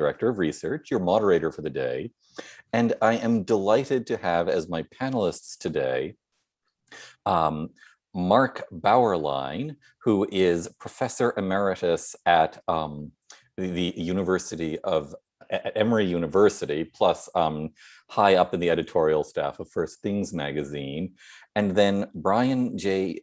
Director of Research, your moderator for the day. And I am delighted to have as my panelists today, Mark Bauerlein, who is Professor Emeritus at the University of at Emory University, plus high up in the editorial staff of First Things magazine. And then Brian J.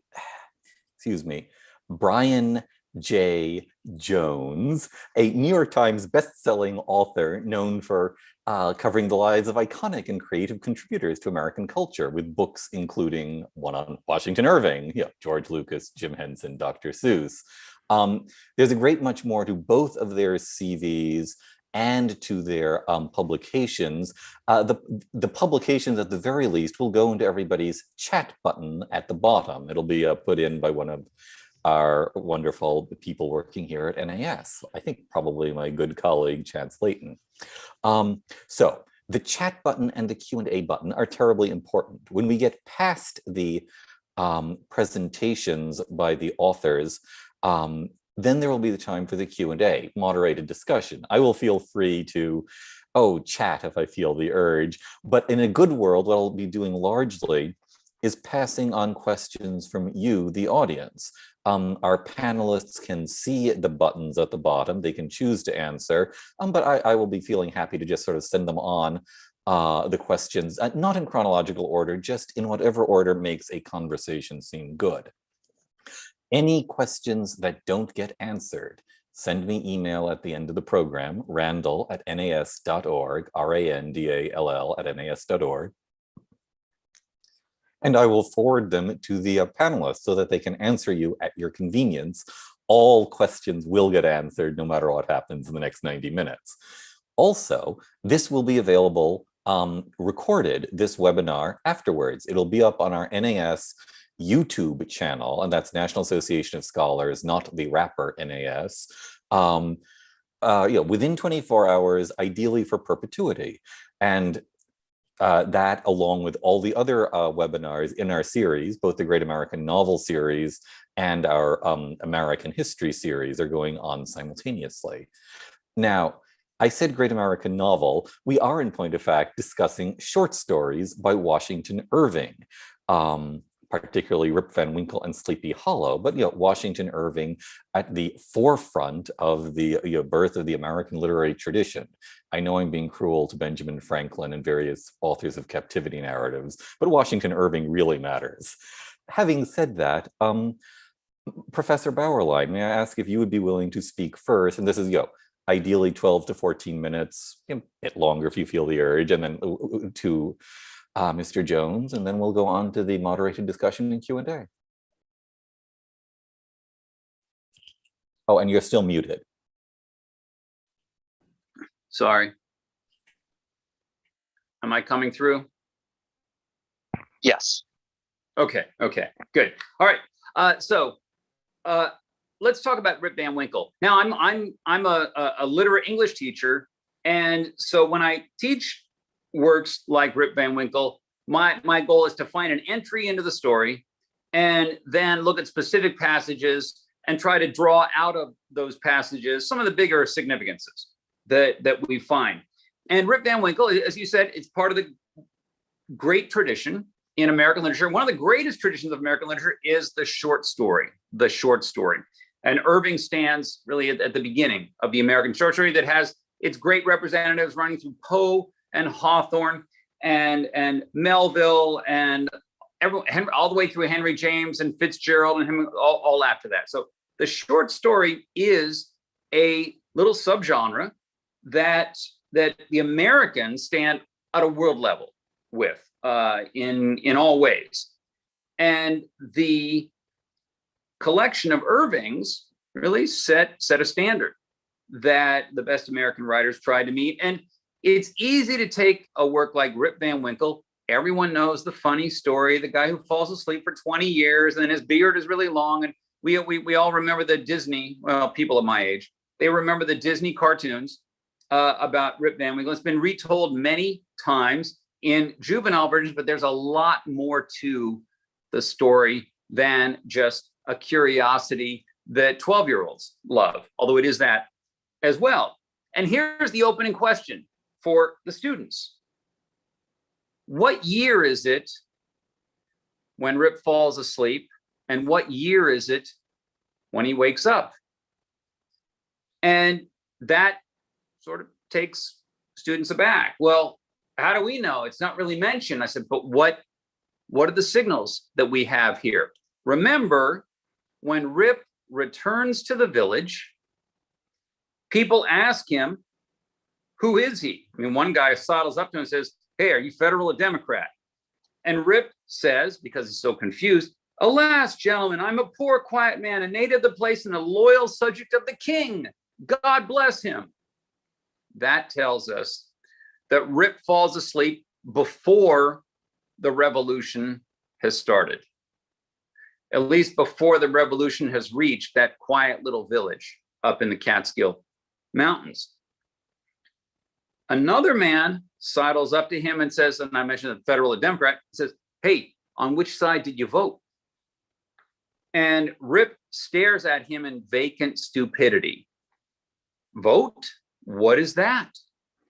Jones, a New York Times best-selling author known for covering the lives of iconic and creative contributors to American culture, with books including one on Washington Irving, George Lucas, Jim Henson, Dr. Seuss. There's a great much more to both of their CVs and to their publications. The publications, at the very least, will go into everybody's chat button at the bottom. It'll be put in by one of our wonderful people working here at NAS. I think probably my good colleague, Chad Slayton. So the chat button and the Q&A button are terribly important. When we get past the presentations by the authors, then there will be the time for the Q&A, moderated discussion. I will feel free to, chat if I feel the urge. But in a good world, what I'll be doing largely is passing on questions from you, the audience. Our panelists can see the buttons at the bottom. They can choose to answer, but I will be feeling happy to just sort of send them on the questions, not in chronological order, just in whatever order makes a conversation seem good. Any questions that don't get answered, send me email at the end of the program, randall@nas.org, RANDALL@nas.org. And I will forward them to the panelists so that they can answer you at your convenience. All questions will get answered no matter what happens in the next 90 minutes. Also, this will be available recorded, this webinar, afterwards. It'll be up on our NAS YouTube channel, and that's National Association of Scholars, not the rapper NAS, within 24 hours, ideally for perpetuity. And that, along with all the other webinars in our series, both the Great American Novel series and our American History series, are going on simultaneously. Now, I said Great American Novel. We are, in point of fact, discussing short stories by Washington Irving, particularly Rip Van Winkle and Sleepy Hollow, but Washington Irving at the forefront of the birth of the American literary tradition. I know I'm being cruel to Benjamin Franklin and various authors of captivity narratives, but Washington Irving really matters. Having said that, Professor Bauerlein, may I ask if you would be willing to speak first? And this is, ideally 12 to 14 minutes, a bit longer if you feel the urge, and then to Mr. Jones, and then we'll go on to the moderated discussion and Q&A. Oh, and you're still muted. Sorry. Am I coming through? Yes. Okay, good. All right, let's talk about Rip Van Winkle. Now, I'm a literate English teacher, and so when I teach works like Rip Van Winkle, my goal is to find an entry into the story and then look at specific passages and try to draw out of those passages some of the bigger significances that we find. And Rip Van Winkle, as you said, it's part of the great tradition in American literature. One of the greatest traditions of American literature is the short story. And Irving stands really at the beginning of the American short story that has its great representatives running through Poe and Hawthorne and Melville and everyone, all the way through Henry James and Fitzgerald and him all after that. So the short story is a little subgenre that the Americans stand at a world level with in all ways. And the collection of Irving's really set a standard that the best American writers tried to meet. And it's easy to take a work like Rip Van Winkle. Everyone knows the funny story, the guy who falls asleep for 20 years and then his beard is really long. And we all remember the Disney, well, people of my age, they remember the Disney cartoons about Rip Van Winkle. It's been retold many times in juvenile versions, but there's a lot more to the story than just a curiosity that 12-year-olds love, although it is that as well. And here's the opening question for the students. What year is it when Rip falls asleep? And what year is it when he wakes up? And that sort of takes students aback. Well, how do we know? It's not really mentioned. I said, but what are the signals that we have here? Remember, when Rip returns to the village, people ask him, who is he? I mean, one guy sidles up to him and says, hey, are you federal or Democrat? And Rip says, because he's so confused, alas, gentlemen, I'm a poor, quiet man, a native of the place and a loyal subject of the king. God bless him. That tells us that Rip falls asleep before the revolution has started, at least before the revolution has reached that quiet little village up in the Catskill Mountains. Another man sidles up to him and says, and I mentioned the federal or Democrat, says, hey, on which side did you vote? And Rip stares at him in vacant stupidity. Vote? What is that?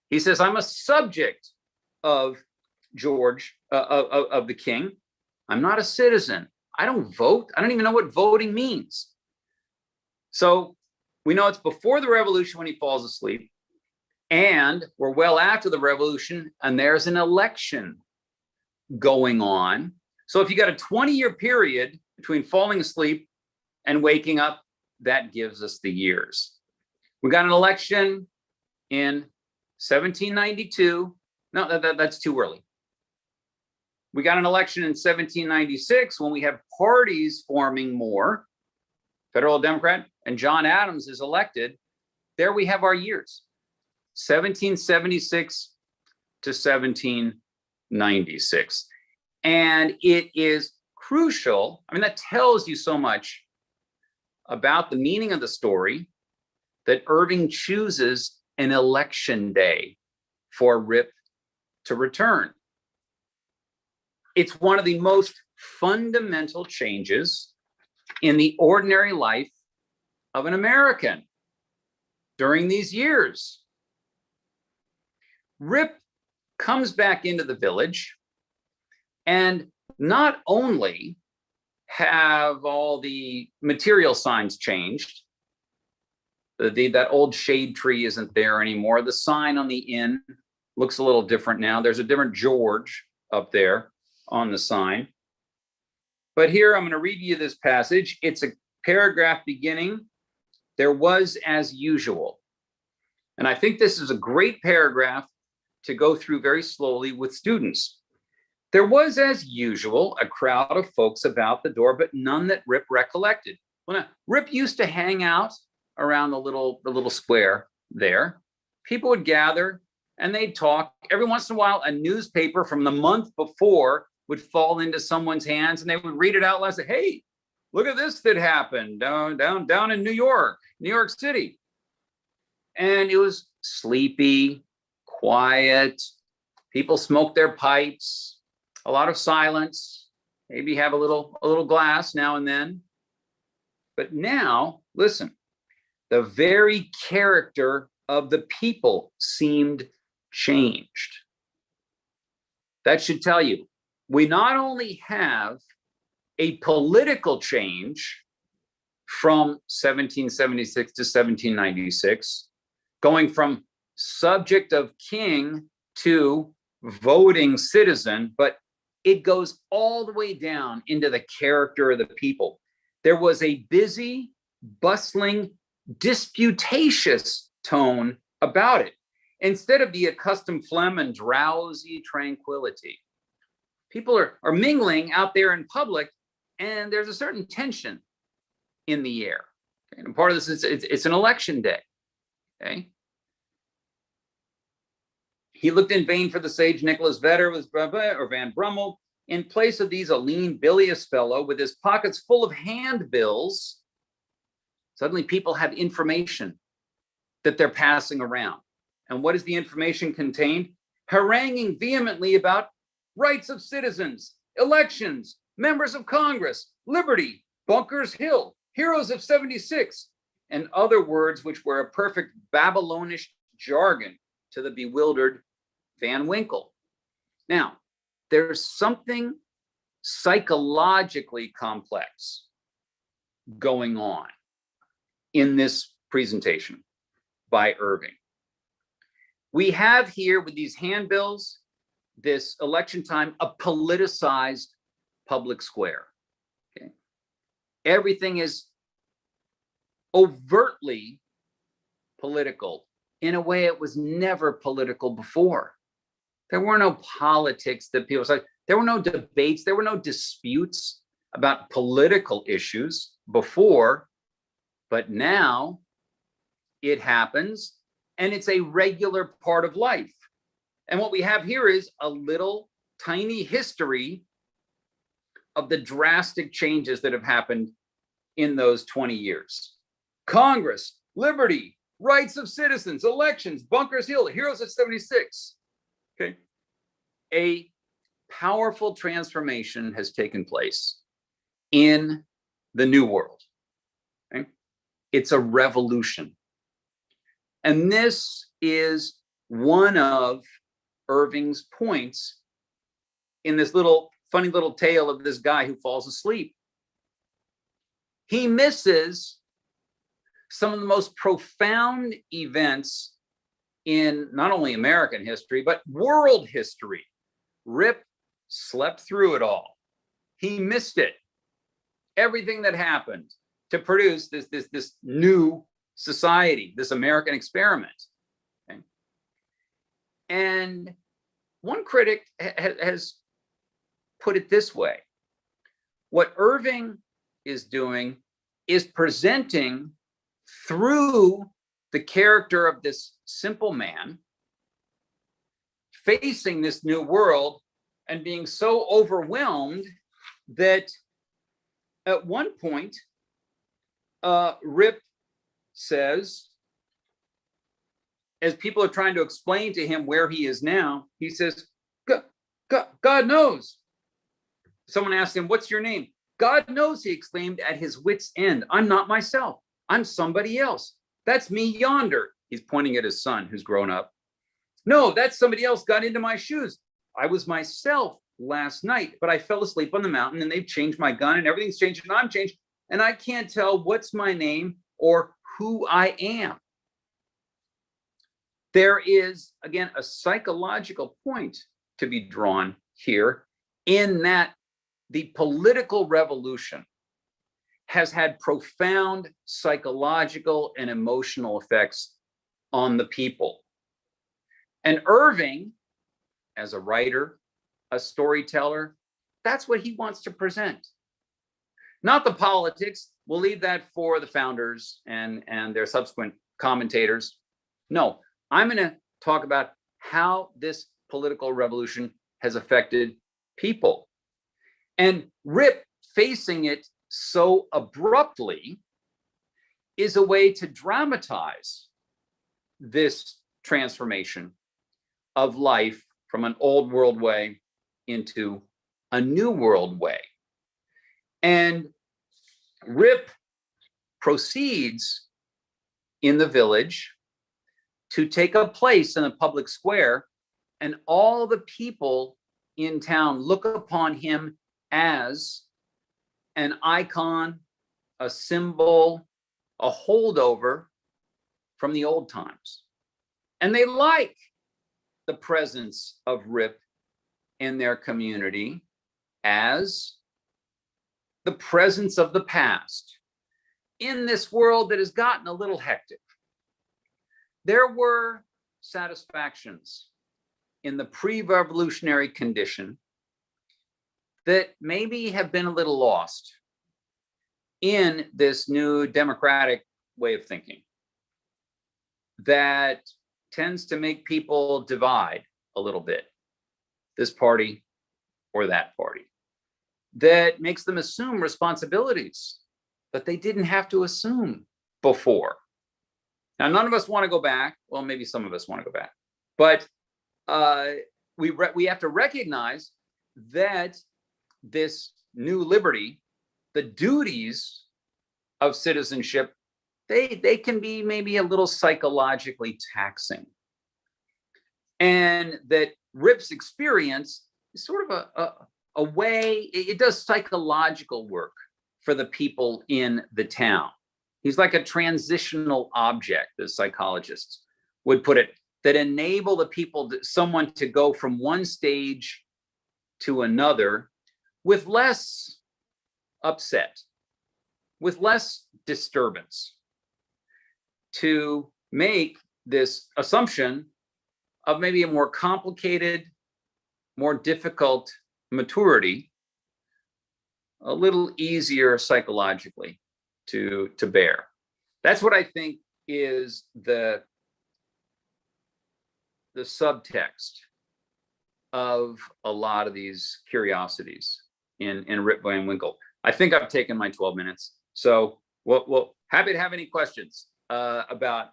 He says, I'm a subject of George, of the king. I'm not a citizen. I don't vote. I don't even know what voting means. So we know it's before the revolution when he falls asleep. And we're well after the revolution, and there's an election going on. So if you got a 20-year period between falling asleep and waking up, that gives us the years. We got an election in 1792. No, that's too early. We got an election in 1796 when we have parties forming more, federal Democrat, and John Adams is elected. There we have our years. 1776 to 1796. And it is crucial. I mean, that tells you so much about the meaning of the story that Irving chooses an election day for Rip to return. It's one of the most fundamental changes in the ordinary life of an American during these years. Rip comes back into the village, and not only have all the material signs changed, that old shade tree isn't there anymore. The sign on the inn looks a little different now. There's a different George up there on the sign. But here I'm going to read you this passage. It's a paragraph beginning, there was as usual. And I think this is a great paragraph to go through very slowly with students. There was, as usual, a crowd of folks about the door, but none that Rip recollected. Well, now, Rip used to hang out around the little square there. People would gather and they'd talk. Every once in a while, a newspaper from the month before would fall into someone's hands, and they would read it out loud and say, hey, look at this that happened down in New York City. And it was sleepy, quiet. People smoked their pipes, a lot of silence, maybe have a little glass now and then. But now, listen, the very character of the people seemed changed. That should tell you, we not only have a political change from 1776 to 1796, going from subject of king to voting citizen, but it goes all the way down into the character of the people. There was a busy, bustling, disputatious tone about it, instead of the accustomed phlegm and drowsy tranquility. People are mingling out there in public, and there's a certain tension in the air. Okay? And part of this is it's an election day. Okay. He looked in vain for the sage Nicholas Vedder or Van Brummel. In place of these, a lean, bilious fellow with his pockets full of handbills. Suddenly people have information that they're passing around. And what is the information contained? Haranguing vehemently about rights of citizens, elections, members of Congress, liberty, Bunker's Hill, heroes of 76, and other words which were a perfect Babylonish jargon to the bewildered Van Winkle. Now, there's something psychologically complex going on in this presentation by Irving. We have here with these handbills, this election time, a politicized public square. Okay? Everything is overtly political in a way it was never political before. There were no politics that people said. There were no debates. There were no disputes about political issues before, but now it happens, and it's a regular part of life. And what we have here is a little tiny history of the drastic changes that have happened in those 20 years. Congress, liberty, rights of citizens, elections, Bunkers Hill, heroes at 76. Okay. A powerful transformation has taken place in the New World. Okay? It's a revolution. And this is one of Irving's points in this little funny little tale of this guy who falls asleep. He misses some of the most profound events in not only American history, but world history. Rip slept through it all. He missed it. Everything that happened to produce this new society, this American experiment. Okay? And one critic has put it this way. What Irving is doing is presenting through the character of this simple man facing this new world and being so overwhelmed that at one point, Rip says, as people are trying to explain to him where he is now, he says, God knows. Someone asked him, what's your name? God knows, he exclaimed at his wit's end. I'm not myself. I'm somebody else. That's me yonder. He's pointing at his son who's grown up. No, that's somebody else got into my shoes. I was myself last night, but I fell asleep on the mountain and they've changed my gun and everything's changed and I'm changed. And I can't tell what's my name or who I am. There is, again, a psychological point to be drawn here in that the political revolution has had profound psychological and emotional effects on the people. And Irving, as a writer, a storyteller, that's what he wants to present. Not the politics. We'll leave that for the founders and their subsequent commentators. No, I'm going to talk about how this political revolution has affected people. And Rip facing it so abruptly is a way to dramatize this transformation of life from an old world way into a new world way. And Rip proceeds in the village to take a place in a public square, and all the people in town look upon him as an icon, a symbol, a holdover from the old times. And they like the presence of Rip in their community as the presence of the past in this world that has gotten a little hectic. There were satisfactions in the pre-revolutionary condition that maybe have been a little lost in this new democratic way of thinking that tends to make people divide a little bit, this party or that party, that makes them assume responsibilities that they didn't have to assume before. Now, none of us want to go back. Well, maybe some of us want to go back, but we have to recognize that this new liberty, the duties of citizenship they can be maybe a little psychologically taxing. And that Rip's experience is sort of a way, it does psychological work for the people in the town. He's like a transitional object, as psychologists would put it, that enable the people, someone to go from one stage to another with less upset, with less disturbance, to make this assumption of maybe a more complicated, more difficult maturity a little easier psychologically to bear. That's what I think is the subtext of a lot of these curiosities in Rip Van Winkle. I think I've taken my 12 minutes. So we'll happy to have any questions about.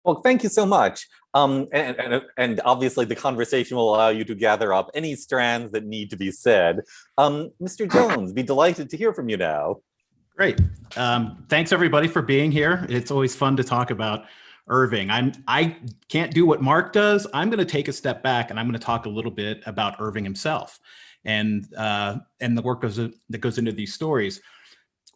Well, thank you so much. And obviously the conversation will allow you to gather up any strands that need to be said. Mr. Jones, be delighted to hear from you now. Great. Thanks everybody for being here. It's always fun to talk about Irving. I can't do what Mark does. I'm going to take a step back and I'm going to talk a little bit about Irving himself and the work that goes into these stories.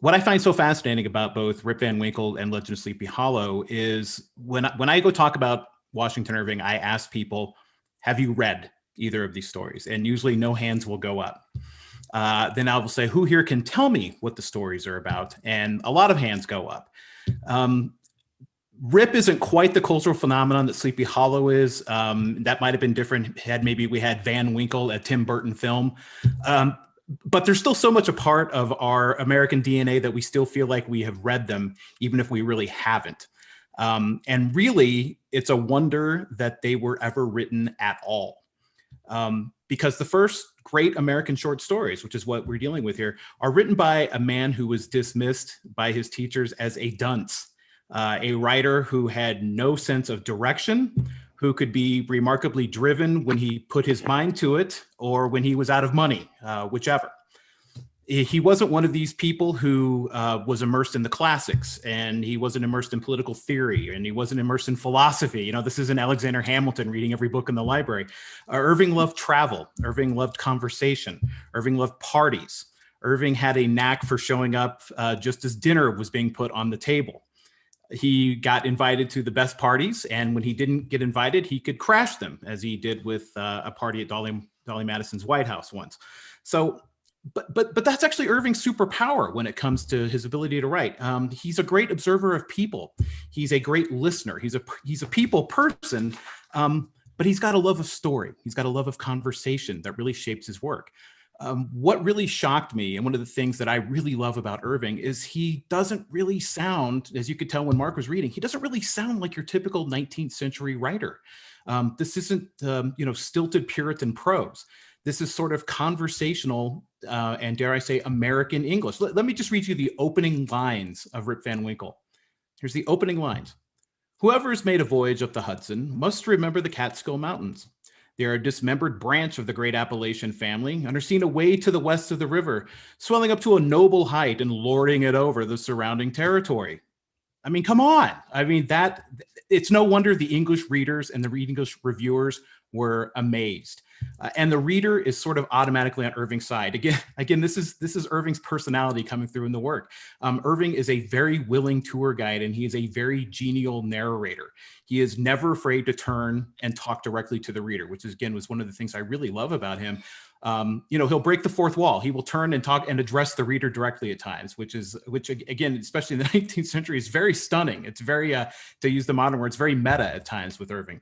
What I find so fascinating about both Rip Van Winkle and Legend of Sleepy Hollow is when I go talk about Washington Irving, I ask people, have you read either of these stories? And usually no hands will go up. Then I will say, who here can tell me what the stories are about? And a lot of hands go up. Rip isn't quite the cultural phenomenon that Sleepy Hollow is. That might have been different had maybe we had Van Winkle, a Tim Burton film. But there's still so much a part of our American DNA that we still feel like we have read them, even if we really haven't. And really, it's a wonder that they were ever written at all. Because the first great American short stories, which is what we're dealing with here, are written by a man who was dismissed by his teachers as a dunce, a writer who had no sense of direction, who could be remarkably driven when he put his mind to it or when he was out of money, whichever. He wasn't one of these people who was immersed in the classics, and he wasn't immersed in political theory, and he wasn't immersed in philosophy. You know, this isn't Alexander Hamilton reading every book in the library. Irving loved travel. Irving loved conversation. Irving loved parties. Irving had a knack for showing up just as dinner was being put on the table. He got invited to the best parties, and when he didn't get invited, he could crash them, as he did with a party at Dolly Madison's White House once. So, but that's actually Irving's superpower when it comes to his ability to write. He's a great observer of people. He's a great listener. He's a people person, but he's got a love of story. He's got a love of conversation that really shapes his work. What really shocked me, and one of the things that I really love about Irving, is he doesn't really sound, as you could tell when Mark was reading, he doesn't really sound like your typical 19th century writer. This isn't, stilted Puritan prose. This is sort of conversational and, dare I say, American English. Let me just read you the opening lines of Rip Van Winkle. Here's the opening lines. Whoever has made a voyage up the Hudson must remember the Catskill Mountains. They are a dismembered branch of the great Appalachian family and are seen away to the west of the river, swelling up to a noble height and lording it over the surrounding territory. I mean, come on. I mean, it's no wonder the English readers and the English reviewers were amazed. And the reader is sort of automatically on Irving's side. Again, this is Irving's personality coming through in the work. Irving is a very willing tour guide, and he is a very genial narrator. He is never afraid to turn and talk directly to the reader, which was one of the things I really love about him. He'll break the fourth wall. He will turn and talk and address the reader directly at times, which again, especially in the 19th century, is very stunning. It's very, to use the modern word, it's very meta at times with Irving.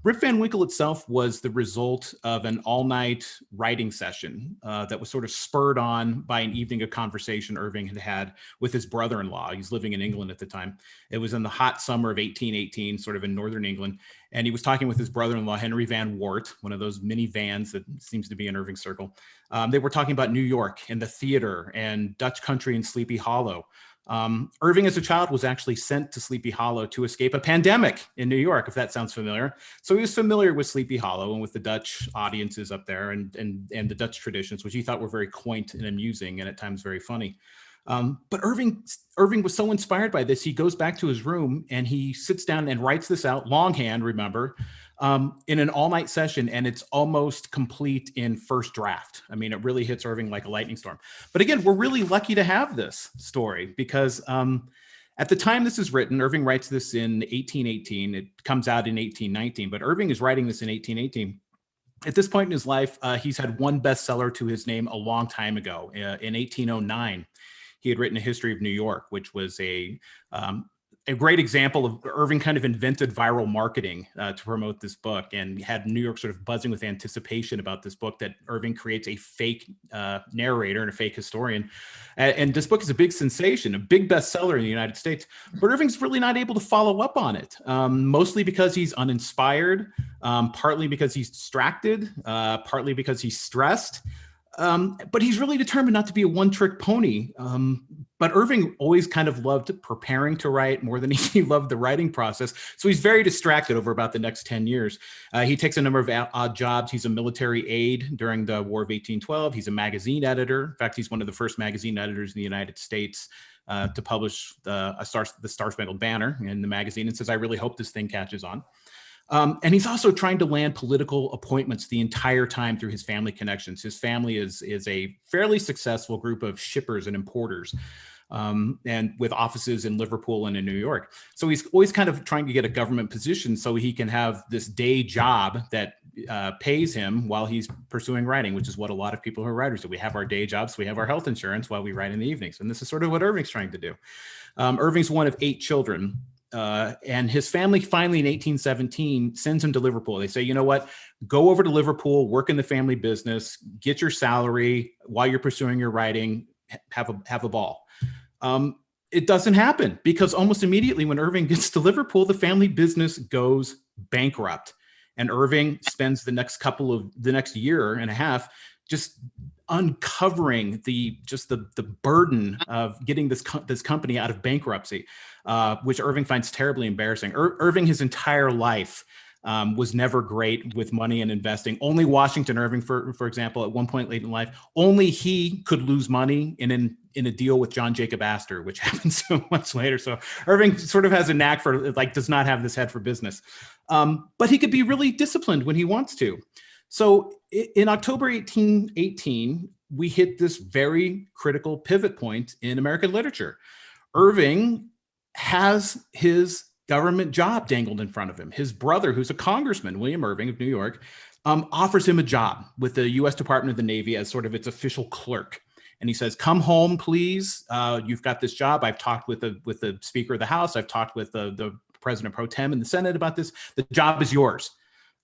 Rip Van Winkle itself was the result of an all-night writing session that was sort of spurred on by an evening of conversation Irving had with his brother-in-law. He's living in England at the time. It was in the hot summer of 1818, sort of in northern England. And he was talking with his brother-in-law, Henry Van Wart, one of those mini vans that seems to be in Irving's circle. They were talking about New York and the theater and Dutch country and Sleepy Hollow. Irving, as a child, was actually sent to Sleepy Hollow to escape a pandemic in New York, if that sounds familiar. So he was familiar with Sleepy Hollow and with the Dutch audiences up there and the Dutch traditions, which he thought were very quaint and amusing and at times very funny. But Irving was so inspired by this, he goes back to his room and he sits down and writes this out, longhand, remember, in an all-night session, and it's almost complete in first draft. I mean, it really hits Irving like a lightning storm. But again, we're really lucky to have this story because at the time this is written, Irving writes this in 1818. It comes out in 1819, but Irving is writing this in 1818. At this point in his life, he's had one bestseller to his name a long time ago. In 1809, he had written A History of New York, which was a great example of Irving kind of invented viral marketing to promote this book and had New York sort of buzzing with anticipation about this book, that Irving creates a fake narrator and a fake historian. And this book is a big sensation, a big bestseller in the United States, but Irving's really not able to follow up on it, mostly because he's uninspired, partly because he's distracted, partly because he's stressed. But he's really determined not to be a one-trick pony. But Irving always kind of loved preparing to write more than he loved the writing process. So he's very distracted over about the next 10 years. He takes a number of odd jobs. He's a military aide during the War of 1812. He's a magazine editor. In fact, he's one of the first magazine editors in the United States to publish the Star-Spangled Banner in the magazine, and says, I really hope this thing catches on. And he's also trying to land political appointments the entire time through his family connections. His family is a fairly successful group of shippers and importers, and with offices in Liverpool and in New York. So he's always kind of trying to get a government position so he can have this day job that pays him while he's pursuing writing, which is what a lot of people who are writers do. We have our day jobs, we have our health insurance while we write in the evenings. And this is sort of what Irving's trying to do. Irving's one of 8 children. And his family finally in 1817 sends him to Liverpool. They say, you know what, go over to Liverpool, work in the family business, get your salary while you're pursuing your writing, have a ball. It doesn't happen because almost immediately when Irving gets to Liverpool, the family business goes bankrupt. And Irving spends the next year and a half just uncovering the burden of getting this company out of bankruptcy, which Irving finds terribly embarrassing. Irving, his entire life, was never great with money and investing. Only Washington Irving, for example, at one point late in life, only he could lose money in a deal with John Jacob Astor, which happened so much later. So Irving sort of has a knack for, does not have this head for business. But he could be really disciplined when he wants to. So in October 1818, we hit this very critical pivot point in American literature. Irving has his government job dangled in front of him. His brother, who's a congressman, William Irving of New York, offers him a job with the U.S. Department of the Navy as sort of its official clerk. And he says, come home, please. You've got this job. I've talked with the Speaker of the House. I've talked with the President pro tem in the Senate about this. The job is yours.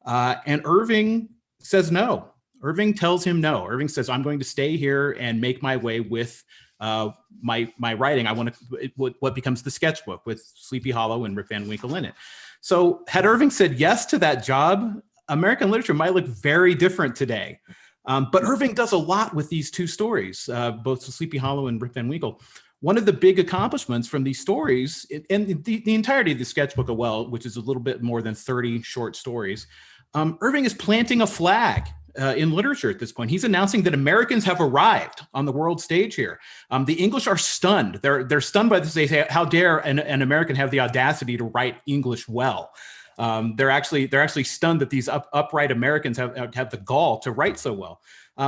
And Irving says no. Irving tells him no. Irving says, I'm going to stay here and make my way with my writing. I want to what becomes the sketchbook with Sleepy Hollow and Rip Van Winkle in it. So had Irving said yes to that job, American literature might look very different today. But Irving does a lot with these two stories, both Sleepy Hollow and Rip Van Winkle. One of the big accomplishments from these stories, and the entirety of the sketchbook, which is a little bit more than 30 short stories, Irving is planting a flag in literature at this point. He's announcing that Americans have arrived on the world stage here. The English are stunned. They're stunned by this. They say, how dare an American have the audacity to write English well? They're actually stunned that these upright Americans have the gall to write so well.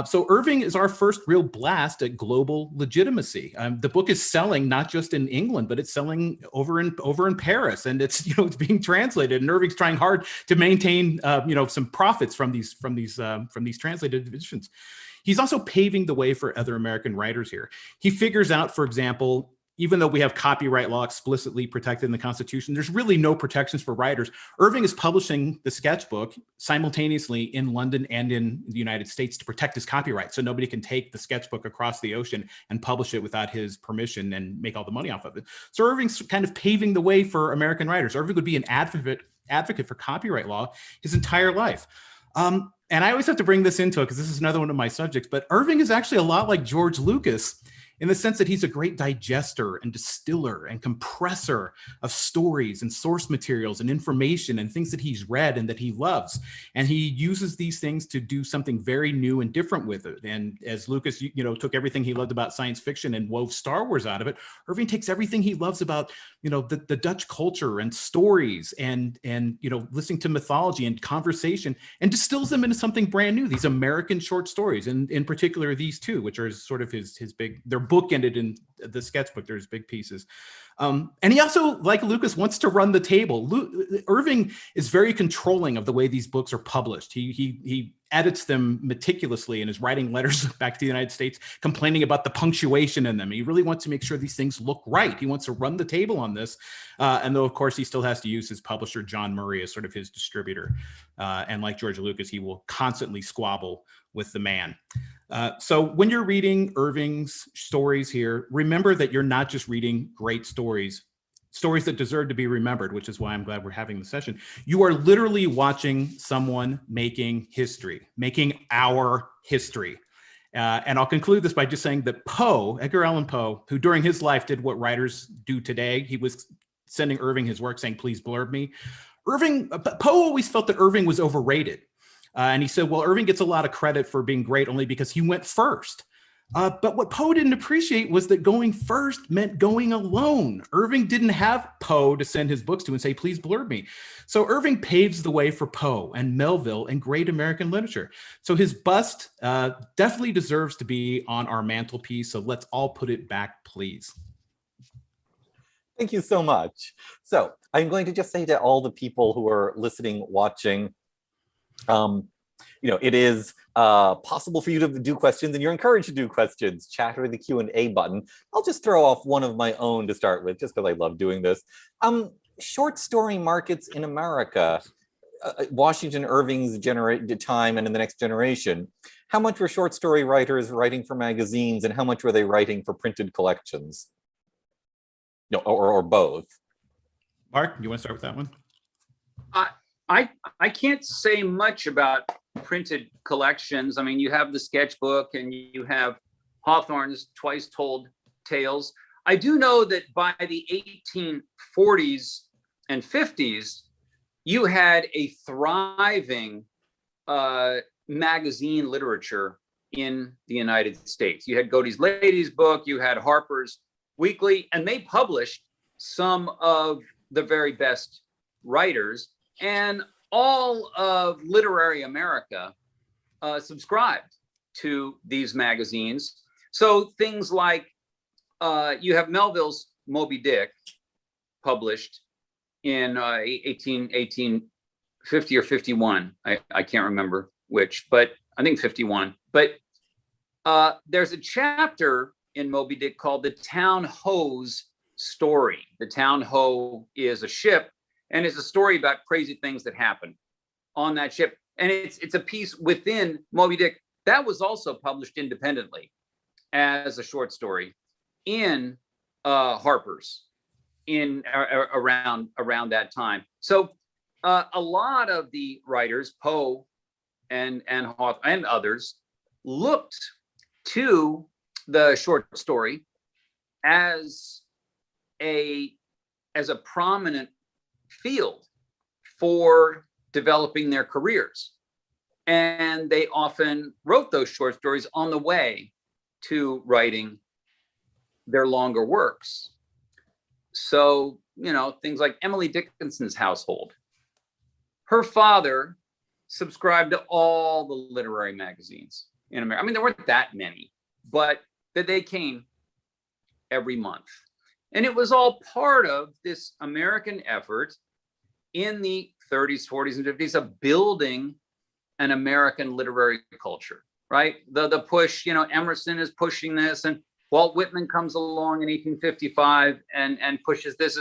So Irving is our first real blast at global legitimacy. The book is selling not just in England, but it's selling over in Paris, and it's being translated. And Irving's trying hard to maintain some profits from these translated editions. He's also paving the way for other American writers here. He figures out, for example, even though we have copyright law explicitly protected in the Constitution, there's really no protections for writers. Irving is publishing the sketchbook simultaneously in London and in the United States to protect his copyright. So nobody can take the sketchbook across the ocean and publish it without his permission and make all the money off of it. So Irving's kind of paving the way for American writers. Irving would be an advocate for copyright law his entire life. And I always have to bring this into it because this is another one of my subjects, but Irving is actually a lot like George Lucas in the sense that he's a great digester and distiller and compressor of stories and source materials and information and things that he's read and that he loves. And he uses these things to do something very new and different with it. And as Lucas, took everything he loved about science fiction and wove Star Wars out of it, Irving takes everything he loves about, the Dutch culture and stories and listening to mythology and conversation and distills them into something brand new. These American short stories, and in particular these two, which are sort of his big, they're bookended in the sketchbook. There's big pieces. And he also, like Lucas, wants to run the table. Irving is very controlling of the way these books are published. He edits them meticulously and is writing letters back to the United States complaining about the punctuation in them. He really wants to make sure these things look right. He wants to run the table on this. And though, of course, he still has to use his publisher, John Murray, as sort of his distributor. And like George Lucas, he will constantly squabble with the man. So when you're reading Irving's stories here, remember that you're not just reading great stories that deserve to be remembered, which is why I'm glad we're having the session. You are literally watching someone making history, making our history. And I'll conclude this by just saying that Poe, Edgar Allan Poe, who during his life did what writers do today, he was sending Irving his work saying, please blurb me. Poe always felt that Irving was overrated. And he said, well, Irving gets a lot of credit for being great only because he went first. But what Poe didn't appreciate was that going first meant going alone. Irving didn't have Poe to send his books to and say, please blurb me. So Irving paves the way for Poe and Melville and great American literature. So his bust definitely deserves to be on our mantelpiece. So let's all put it back, please. Thank you so much. So I'm going to just say to all the people who are listening, watching, it is possible for you to do questions, and you're encouraged to do questions. Chat or the Q&A button. I'll just throw off one of my own to start with, just because I love doing this. Short story markets in America, Washington Irving's time and in the next generation. How much were short story writers writing for magazines, and how much were they writing for printed collections? Or both. Mark, you want to start with that one? I can't say much about printed collections. I mean, you have the sketchbook and you have Hawthorne's Twice Told Tales. I do know that by the 1840s and 50s, you had a thriving magazine literature in the United States. You had Godey's Ladies Book, you had Harper's Weekly, and they published some of the very best writers. And all of literary America subscribed to these magazines. So things like you have Melville's Moby Dick, published in 1850 or 51. I can't remember which, but I think 51. But there's a chapter in Moby Dick called The Town Ho's Story. The Town Ho is a ship, and it's a story about crazy things that happen on that ship. And it's a piece within Moby Dick that was also published independently as a short story in Harper's around that time. So a lot of the writers, Poe and Hawthorne and others, looked to the short story as a prominent field for developing their careers. And they often wrote those short stories on the way to writing their longer works. So, things like Emily Dickinson's household. Her father subscribed to all the literary magazines in America. I mean, there weren't that many, but that they came every month. And it was all part of this American effort in the 30s, 40s, and 50s of building an American literary culture, right? The push, Emerson is pushing this, and Walt Whitman comes along in 1855 and pushes this.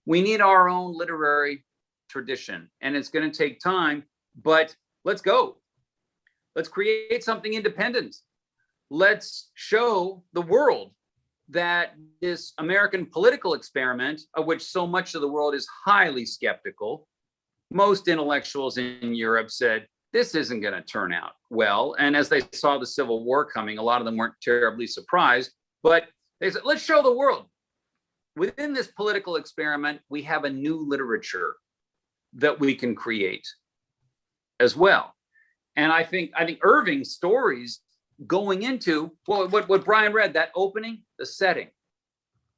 We need our own literary tradition, and it's going to take time, but let's go. Let's create something independent. Let's show the world that this American political experiment, of which so much of the world is highly skeptical, most intellectuals in Europe said, this isn't going to turn out well. And as they saw the Civil War coming, a lot of them weren't terribly surprised. But They said, let's show the world. Within this political experiment, we have a new literature that we can create as well. And I think Irving's stories going into, well, what Brian read, that opening, the setting.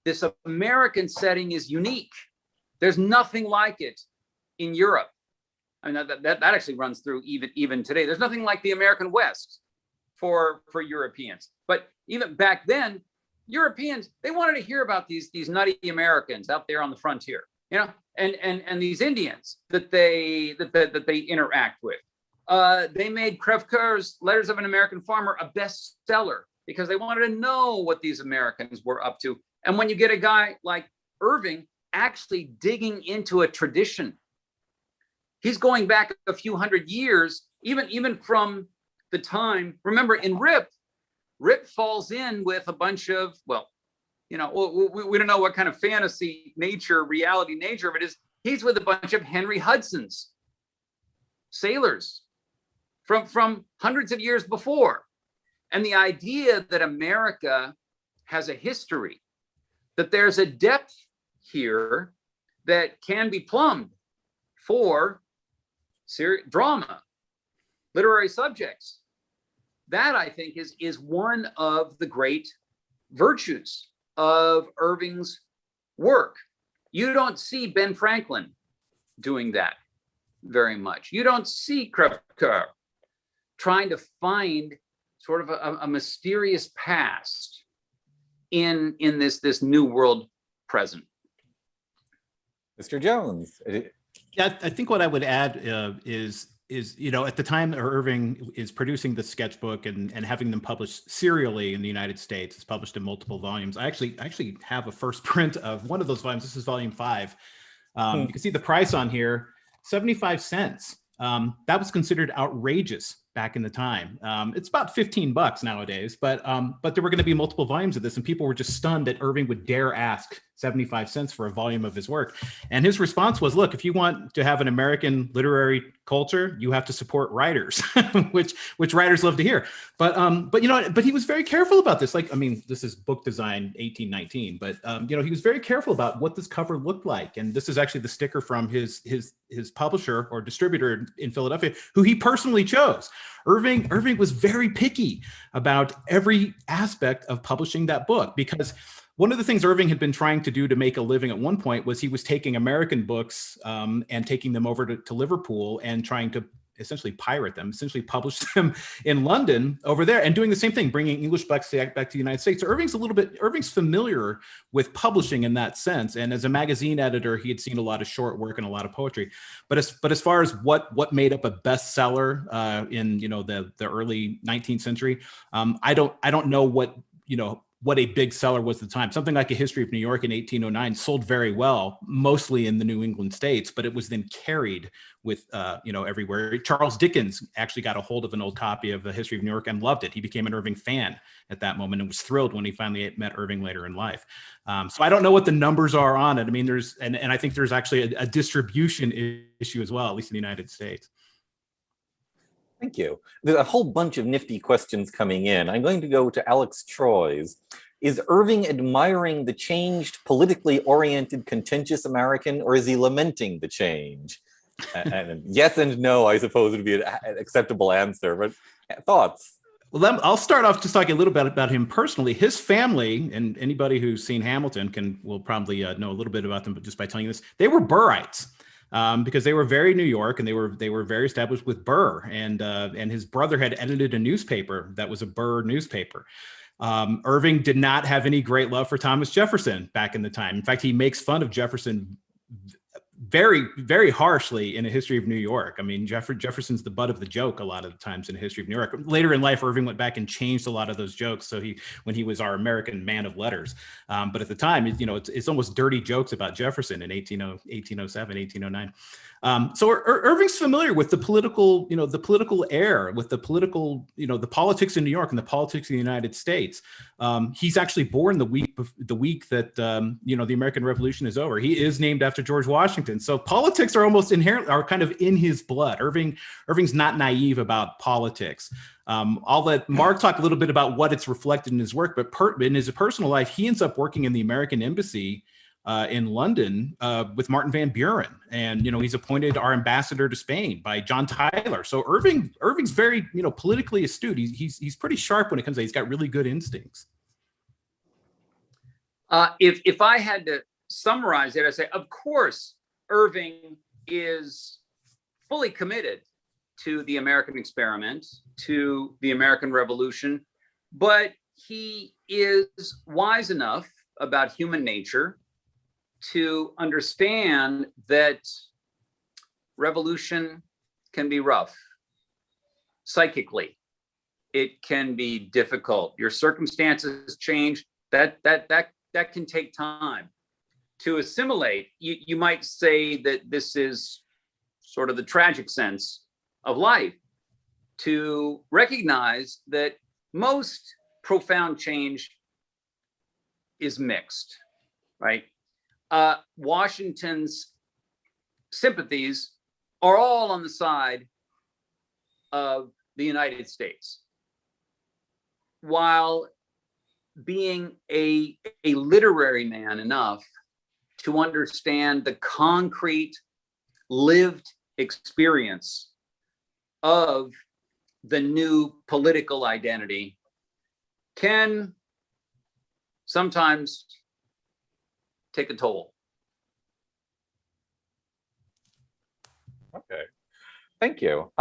This American setting is unique. There's nothing like it in Europe. I mean, that actually runs through even today. There's nothing like the American West for Europeans. But even back then, Europeans, they wanted to hear about these nutty Americans out there on the frontier, you know, and these Indians that they interact with. They made Crèvecoeur's Letters of an American Farmer a bestseller because they wanted to know what these Americans were up to. And when you get a guy like Irving actually digging into a tradition, he's going back a few hundred years, even from the time. Remember, in Rip falls in with a bunch of, well, you know, we don't know what kind of fantasy nature, reality nature of it is. He's with a bunch of Henry Hudson's sailors from hundreds of years before. And the idea that America has a history, that there's a depth here that can be plumbed for drama, literary subjects. That, I think, is one of the great virtues of Irving's work. You don't see Ben Franklin doing that very much. You don't see Crèvecoeur trying to find sort of a mysterious past in this new world present. Mr. Jones. Yeah, I think what I would add is, you know, at the time Irving is producing the sketchbook and having them published serially in the United States, it's published in multiple volumes. I actually have a first print of one of those volumes. This is volume 5. You can see the price on here, 75 cents. That was considered outrageous back in the time. It's about $15 nowadays, but there were going to be multiple volumes of this, and people were just stunned that Irving would dare ask 75 cents for a volume of his work. And his response was, look, if you want to have an American literary culture, you have to support writers, which writers love to hear. But you know, but he was very careful about this. Like, I mean, this is book design 1819, but you know, he was very careful about what this cover looked like. And this is actually the sticker from his publisher or distributor in Philadelphia, who he personally chose. Irving was very picky about every aspect of publishing that book, because one of the things Irving had been trying to do to make a living at one point was he was taking American books and taking them over to Liverpool and trying to essentially pirate them, essentially publish them in London over there, and doing the same thing, bringing English books back to the United States. So Irving's familiar with publishing in that sense. And as a magazine editor, he had seen a lot of short work and a lot of poetry. But as far as what made up a bestseller in, you know, the early 19th century, I don't know what a big seller was at the time. Something like A History of New York in 1809 sold very well, mostly in the New England states, but it was then carried with, you know, everywhere. Charles Dickens actually got a hold of an old copy of The History of New York and loved it. He became an Irving fan at that moment and was thrilled when he finally met Irving later in life. So I don't know what the numbers are on it. I mean, and I think there's actually a distribution issue as well, at least in the United States. Thank you. There's a whole bunch of nifty questions coming in. I'm going to go to Alex Troy's. Is Irving admiring the changed, politically oriented, contentious American, or is he lamenting the change? And yes and no, I suppose, would be an acceptable answer, but thoughts? Well, I'll start off just talking a little bit about him personally. His family, and anybody who's seen Hamilton will probably know a little bit about them, but just by telling you this, they were Burrites. Because they were very New York, and they were very established with Burr, and his brother had edited a newspaper that was a Burr newspaper. Irving did not have any great love for Thomas Jefferson back in the time. In fact, he makes fun of Jefferson very, very harshly in A History of New York. I mean, Jefferson's the butt of the joke a lot of the times in A History of New York. Later in life, Irving went back and changed a lot of those jokes. So when he was our American man of letters, but at the time, you know, it's almost dirty jokes about Jefferson in 1807, 1809. So Irving's familiar with the political, you know, the political air, with the political, you know, the politics in New York and the politics in the United States. He's actually born the week the week that the American Revolution is over. He is named after George Washington, so politics are almost inherently are kind of in his blood. Irving's not naive about politics. I'll let Mark talk a little bit about what it's reflected in his work, but in his personal life, he ends up working in the American Embassy in London with Martin Van Buren, and he's appointed our ambassador to Spain by John Tyler. So Irving's very politically astute. He's pretty sharp when it comes to. He's got really good instincts. If I had to summarize it, I'd say, of course, Irving is fully committed to the American experiment, to the American Revolution, but he is wise enough about human nature to understand that revolution can be rough psychically. It can be difficult. Your circumstances change. That can take time to assimilate. You might say that this is sort of the tragic sense of life, to recognize that most profound change is mixed, right? Washington's sympathies are all on the side of the United States, while being a literary man enough to understand the concrete lived experience of the new political identity can sometimes take a toll. Okay, thank you.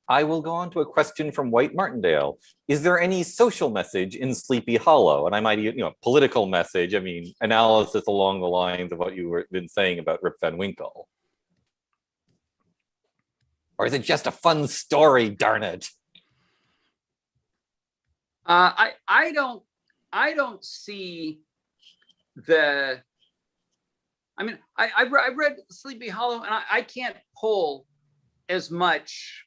I will go on to a question from White Martindale. Is there any social message in Sleepy Hollow? And I might, political message. I mean, analysis along the lines of what you were been saying about Rip Van Winkle. Or is it just a fun story, darn it? I don't see the. I mean, I've read Sleepy Hollow, and I can't pull as much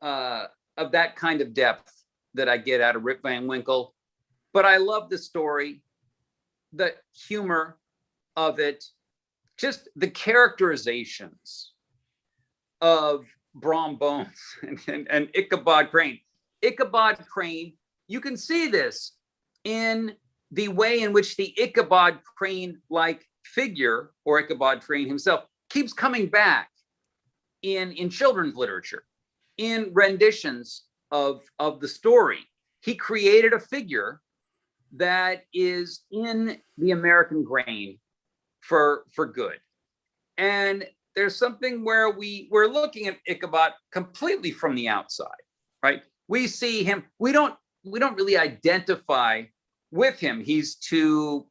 of that kind of depth that I get out of Rip Van Winkle, but I love the story, the humor of it, just the characterizations of Brom Bones and Ichabod Crane. Ichabod Crane, you can see this in the way in which the Ichabod Crane-like figure, or Ichabod Crane himself, keeps coming back in children's literature, in renditions of the story. He created a figure that is in the American grain for good. And there's something where we're looking at Ichabod completely from the outside, right? We see him, we don't really identify with him. He's too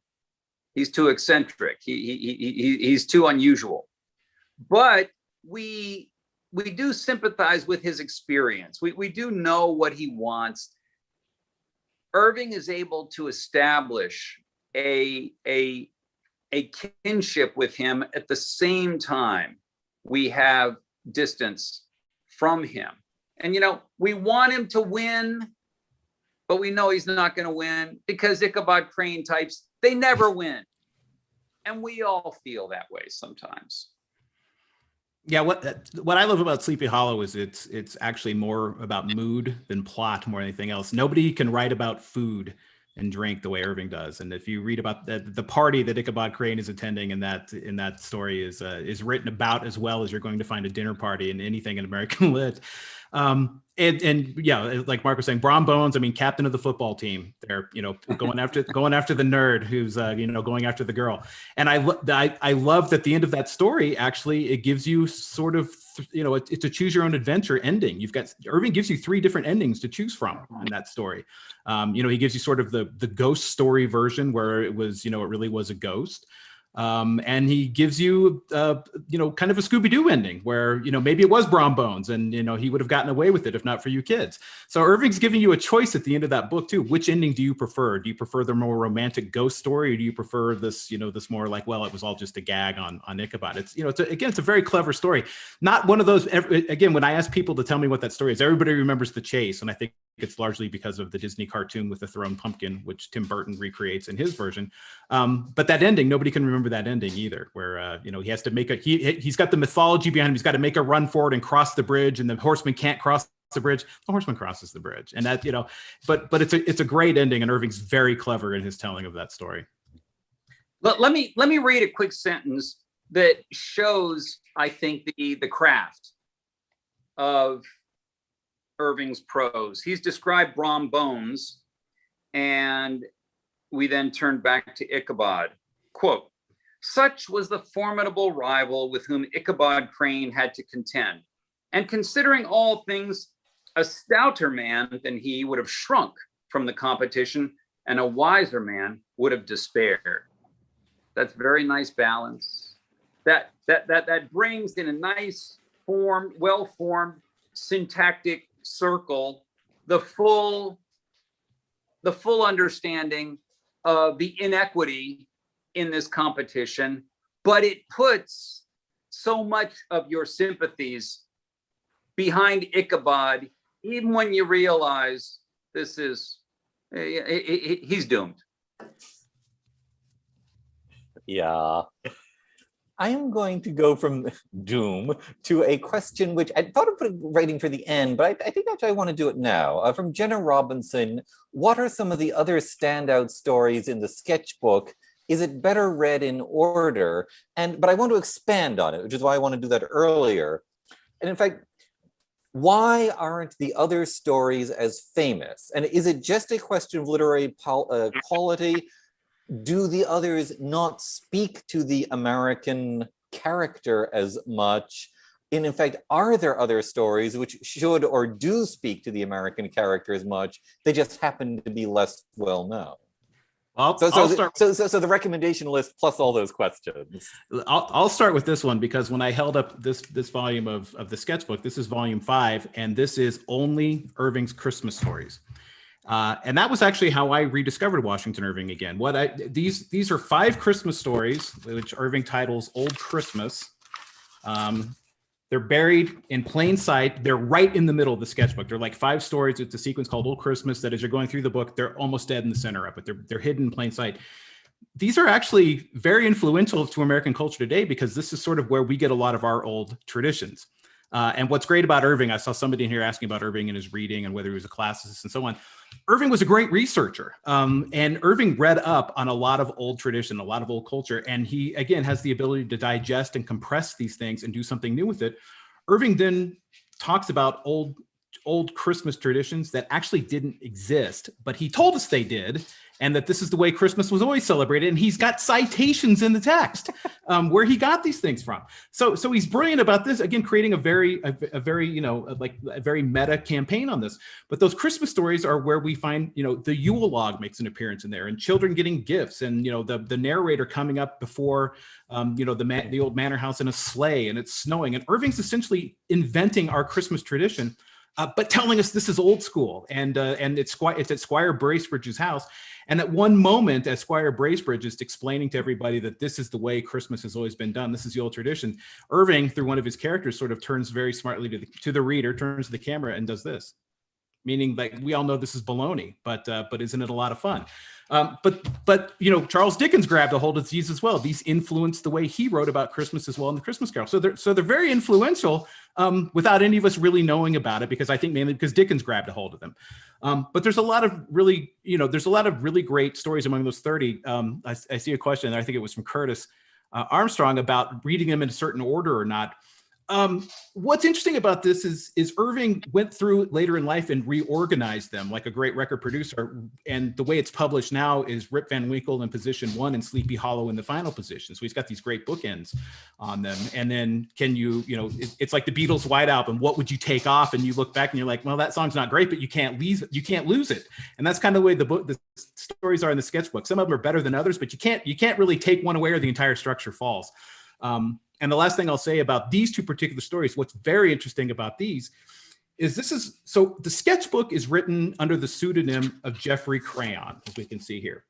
eccentric. He's too unusual. But we do sympathize with his experience. We do know what he wants. Irving is able to establish a kinship with him. At the same time, we have distance from him. And, we want him to win, but we know he's not going to win, because Ichabod Crane types, they never win. And we all feel that way sometimes. Yeah, what I love about Sleepy Hollow is it's actually more about mood than plot, more than anything else. Nobody can write about food and drink the way Irving does. And if you read about the party that Ichabod Crane is attending in that story is written about as well as you're going to find a dinner party in anything in American lit. And yeah, like Mark was saying, Brom Bones, I mean, captain of the football team. They're, going after the nerd who's, going after the girl. And I love that at the end of that story, actually, it gives you sort of, it's a choose your own adventure ending. Irving gives you 3 different endings to choose from in that story. He gives you sort of the ghost story version where it was, it really was a ghost. And he gives you, kind of a Scooby-Doo ending where, maybe it was Brom Bones and, he would have gotten away with it if not for you kids. So Irving's giving you a choice at the end of that book too. Which ending do you prefer? Do you prefer the more romantic ghost story, or do you prefer this, this more like, well, it was all just a gag on Ichabod? It's, it's a very clever story. Not one of those, again, when I ask people to tell me what that story is, everybody remembers the chase. And I think it's largely because of the Disney cartoon with the thrown pumpkin, which Tim Burton recreates in his version. But that ending, nobody can remember that ending either, where he has to make he's got the mythology behind him. He's got to make a run for it and cross the bridge, and the horseman can't cross the bridge. The horseman crosses the bridge, and that but it's a great ending, and Irving's very clever in his telling of that story. Let me read a quick sentence that shows, I think, the craft of Irving's prose. He's described Brom Bones, and we then turn back to Ichabod. Quote, "Such was the formidable rival with whom Ichabod Crane had to contend, and considering all things, a stouter man than he would have shrunk from the competition, and a wiser man would have despaired." That's very nice balance. That brings in a nice form, well-formed syntactic circle the full understanding of the inequity in this competition, but it puts so much of your sympathies behind Ichabod, even when you realize he's doomed. Yeah. I am going to go from doom to a question which I thought of writing for the end, but I think actually I want to do it now. From Jenna Robinson, what are some of the other standout stories in the sketchbook? Is it better read in order? But I want to expand on it, which is why I want to do that earlier. And in fact, why aren't the other stories as famous? And is it just a question of literary quality? Do the others not speak to the American character as much? And in fact, are there other stories which should or do speak to the American character as much? They just happen to be less well known. So the recommendation list plus all those questions. I'll start with this one, because when I held up this volume of the sketchbook, this is volume 5, and this is only Irving's Christmas stories. And that was actually how I rediscovered Washington Irving again. These are 5 Christmas stories, which Irving titles Old Christmas. They're buried in plain sight. They're right in the middle of the sketchbook. They're like 5 stories. It's a sequence called Old Christmas that as you're going through the book, they're almost dead in the center of it. They're hidden in plain sight. These are actually very influential to American culture today, because this is sort of where we get a lot of our old traditions. And what's great about Irving, I saw somebody in here asking about Irving and his reading and whether he was a classicist and so on. Irving was a great researcher, and Irving read up on a lot of old tradition, a lot of old culture, and he, again, has the ability to digest and compress these things and do something new with it. Irving then talks about old Christmas traditions that actually didn't exist, but he told us they did, and that this is the way Christmas was always celebrated. And he's got citations in the text where he got these things from. So he's brilliant about this, again, creating a very meta campaign on this. But those Christmas stories are where we find, the Yule log makes an appearance in there, and children getting gifts, and the narrator coming up before the old manor house in a sleigh, and it's snowing. And Irving's essentially inventing our Christmas tradition, but telling us this is old school, and it's at Squire Bracebridge's house. And at one moment, as Squire Bracebridge is explaining to everybody that this is the way Christmas has always been done, this is the old tradition, Irving, through one of his characters, sort of turns very smartly to the reader, turns to the camera, and does this, meaning like we all know this is baloney, but isn't it a lot of fun? But Charles Dickens grabbed a hold of these as well. These influenced the way he wrote about Christmas as well in the Christmas Carol. So they're very influential without any of us really knowing about it, because I think mainly because Dickens grabbed a hold of them. But there's a lot of really great stories among those 30. I see a question, and I think it was from Curtis Armstrong, about reading them in a certain order or not. What's interesting about this is Irving went through later in life and reorganized them like a great record producer. And the way it's published now is Rip Van Winkle in position 1 and Sleepy Hollow in the final position. So he's got these great bookends on them. And then it's like the Beatles' White Album. What would you take off? And you look back and you're like, well, that song's not great, but you can't lose it. And that's kind of the way the stories are in the sketchbook. Some of them are better than others, but you can't really take one away or the entire structure falls. And the last thing I'll say about these 2 particular stories, what's very interesting about these is the sketchbook is written under the pseudonym of Jeffrey Crayon, as we can see here.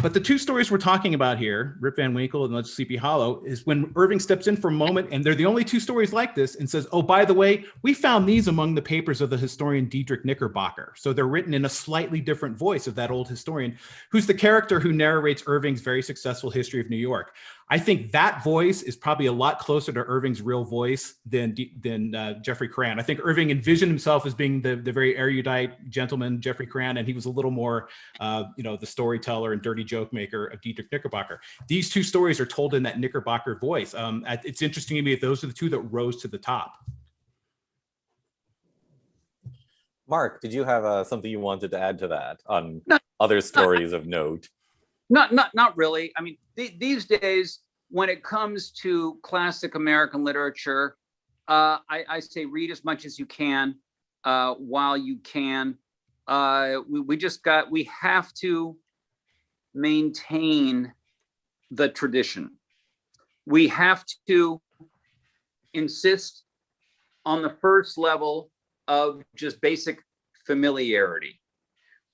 But the two stories we're talking about here, Rip Van Winkle and Sleepy Hollow, is when Irving steps in for a moment, and they're the only two stories like this, and says, oh, by the way, we found these among the papers of the historian Diedrich Knickerbocker. So they're written in a slightly different voice of that old historian, who's the character who narrates Irving's very successful history of New York. I think that voice is probably a lot closer to Irving's real voice than Geoffrey Crayon. I think Irving envisioned himself as being the very erudite gentleman, Geoffrey Crayon, and he was a little more, the storyteller and dirty joke maker of Diedrich Knickerbocker. These two stories are told in that Knickerbocker voice. It's interesting to me that those are the two that rose to the top. Mark, did you have something you wanted to add to that on No, other stories of note? Not really. I mean, these days, when it comes to classic American literature, I say read as much as you can while you can. We have to maintain the tradition. We have to insist on the first level of just basic familiarity.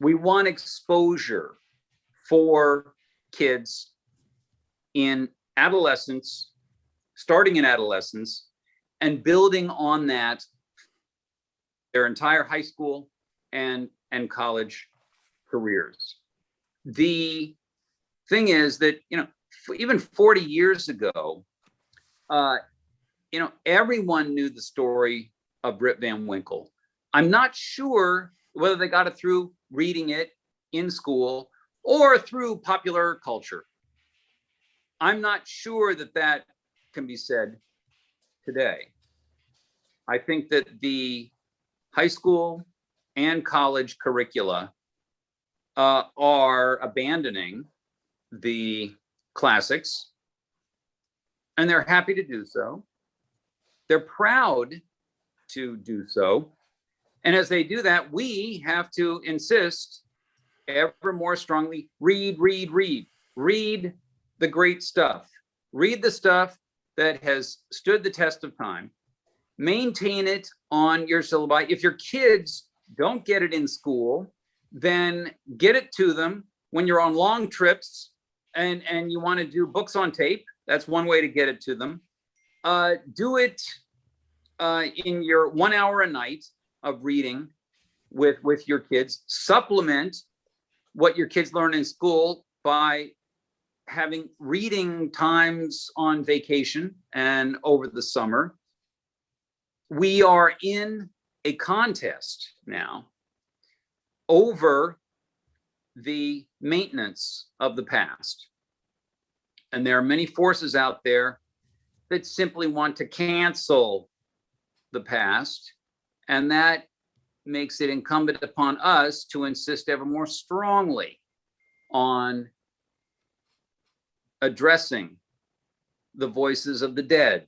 We want exposure for kids in adolescence, starting in adolescence, and building on that their entire high school and college careers. The thing is that, even 40 years ago, everyone knew the story of Rip Van Winkle. I'm not sure whether they got it through reading it in school or through popular culture. I'm not sure that can be said today. I think that the high school and college curricula are abandoning the classics, and they're happy to do so. They're proud to do so. And as they do that, we have to insist ever more strongly, read the great stuff. Read the stuff that has stood the test of time. Maintain it on your syllabi. If your kids don't get it in school, then get it to them when you're on long trips and you want to do books on tape. That's one way to get it to them. Do it in your 1 hour a night of reading with your kids. Supplement what your kids learn in school by having reading times on vacation and over the summer. We are in a contest now over the maintenance of the past. And there are many forces out there that simply want to cancel the past. And that makes it incumbent upon us to insist ever more strongly on addressing the voices of the dead.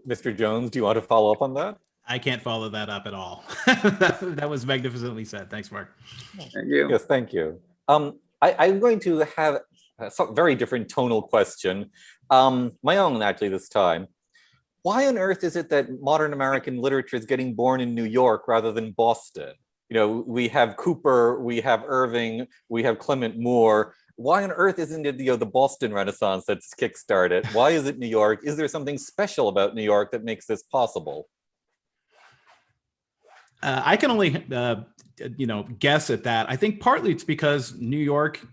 Mr. Jones, do you want to follow up on that? I can't follow that up at all. That was magnificently said. Thanks, Mark. Thank you. Yes, thank you. I'm going to have a very different tonal question. My own, actually, this time. Why on earth is it that modern American literature is getting born in New York rather than Boston? We have Cooper, we have Irving, we have Clement Moore. Why on earth isn't it the Boston Renaissance that's kickstarted? Why is it New York? Is there something special about New York that makes this possible? I can only, guess at that. I think partly it's because New York,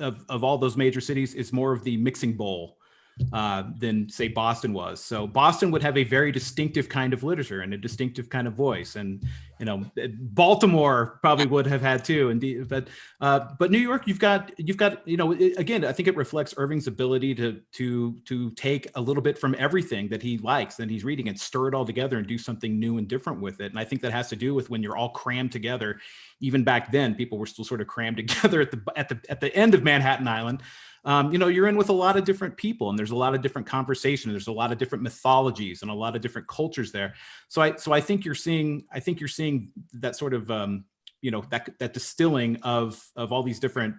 of all those major cities, is more of the mixing bowl than, say, Boston was. So Boston would have a very distinctive kind of literature and a distinctive kind of voice, and Baltimore probably would have had too. But New York, you've got again, I think it reflects Irving's ability to take a little bit from everything that he likes and he's reading and stir it all together and do something new and different with it. And I think that has to do with when you're all crammed together. Even back then, people were still sort of crammed together at the end of Manhattan Island. You're in with a lot of different people, and there's a lot of different conversation. There's a lot of different mythologies and a lot of different cultures there. So I think you're seeing that sort of that distilling of all these different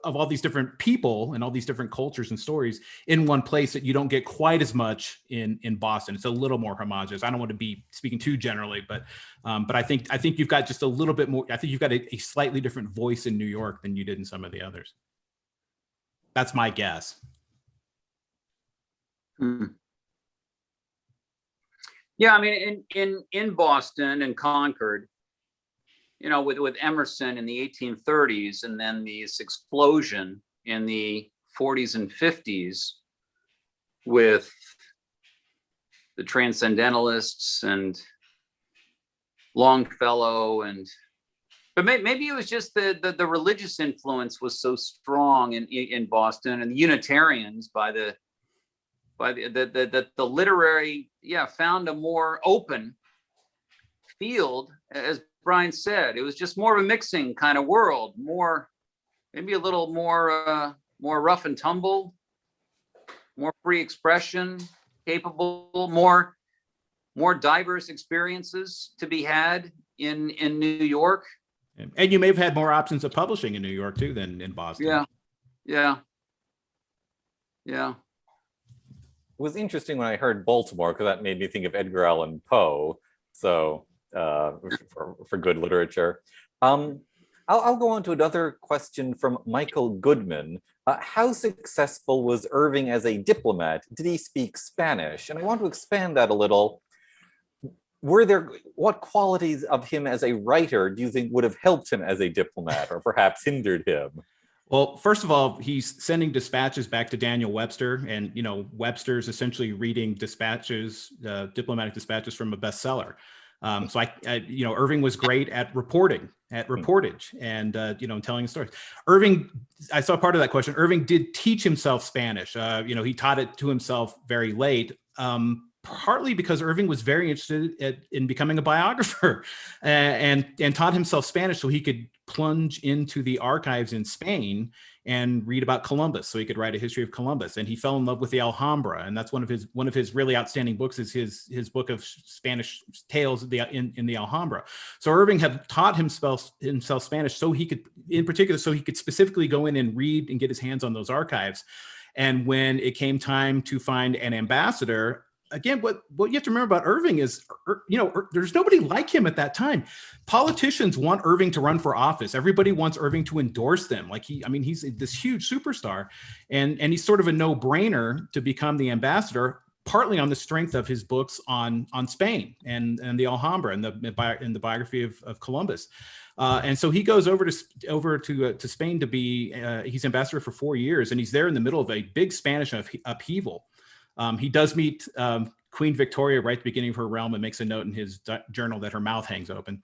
all these different people and all these different cultures and stories in one place that you don't get quite as much in Boston. It's a little more homogenous. I don't want to be speaking too generally, but I think you've got just a little bit more. I think you've got a slightly different voice in New York than you did in some of the others. That's my guess. Yeah, I mean, in Boston and Concord, you know, with Emerson in the 1830s, and then this explosion in the 40s and 50s with the Transcendentalists and Longfellow, but maybe it was just the religious influence was so strong in Boston, and the Unitarians by the literary, found a more open field. As Brian said, it was just more of a mixing kind of world, maybe a little more rough and tumble, more free expression, capable, more diverse experiences to be had in New York. And you may have had more options of publishing in New York too than in Boston. Yeah. It was interesting when I heard Baltimore, because that made me think of Edgar Allan Poe. So for good literature. I'll go on to another question from Michael Goodman. How successful was Irving as a diplomat? Did he speak Spanish? And I want to expand that a little. What qualities of him as a writer do you think would have helped him as a diplomat, or perhaps hindered him? Well, first of all, he's sending dispatches back to Daniel Webster, and Webster's essentially reading dispatches, diplomatic dispatches from a bestseller. So Irving was great at reporting, at reportage, and telling stories. Irving, I saw part of that question. Irving did teach himself Spanish. He taught it to himself very late. Partly because Irving was very interested in becoming a biographer, and taught himself Spanish so he could plunge into the archives in Spain and read about Columbus, so he could write a history of Columbus. And he fell in love with the Alhambra, and that's one of his really outstanding books is his book of Spanish tales in the Alhambra. So Irving had taught himself Spanish so he could specifically go in and read and get his hands on those archives. And when it came time to find an ambassador, again, what you have to remember about Irving is, there's nobody like him at that time. Politicians want Irving to run for office. Everybody wants Irving to endorse them. He's this huge superstar, and he's sort of a no-brainer to become the ambassador, partly on the strength of his books on Spain and the Alhambra and the biography of Columbus. And so he goes over to Spain to be he's ambassador for 4 years, and he's there in the middle of a big Spanish upheaval. He does meet Queen Victoria right at the beginning of her realm and makes a note in his journal that her mouth hangs open.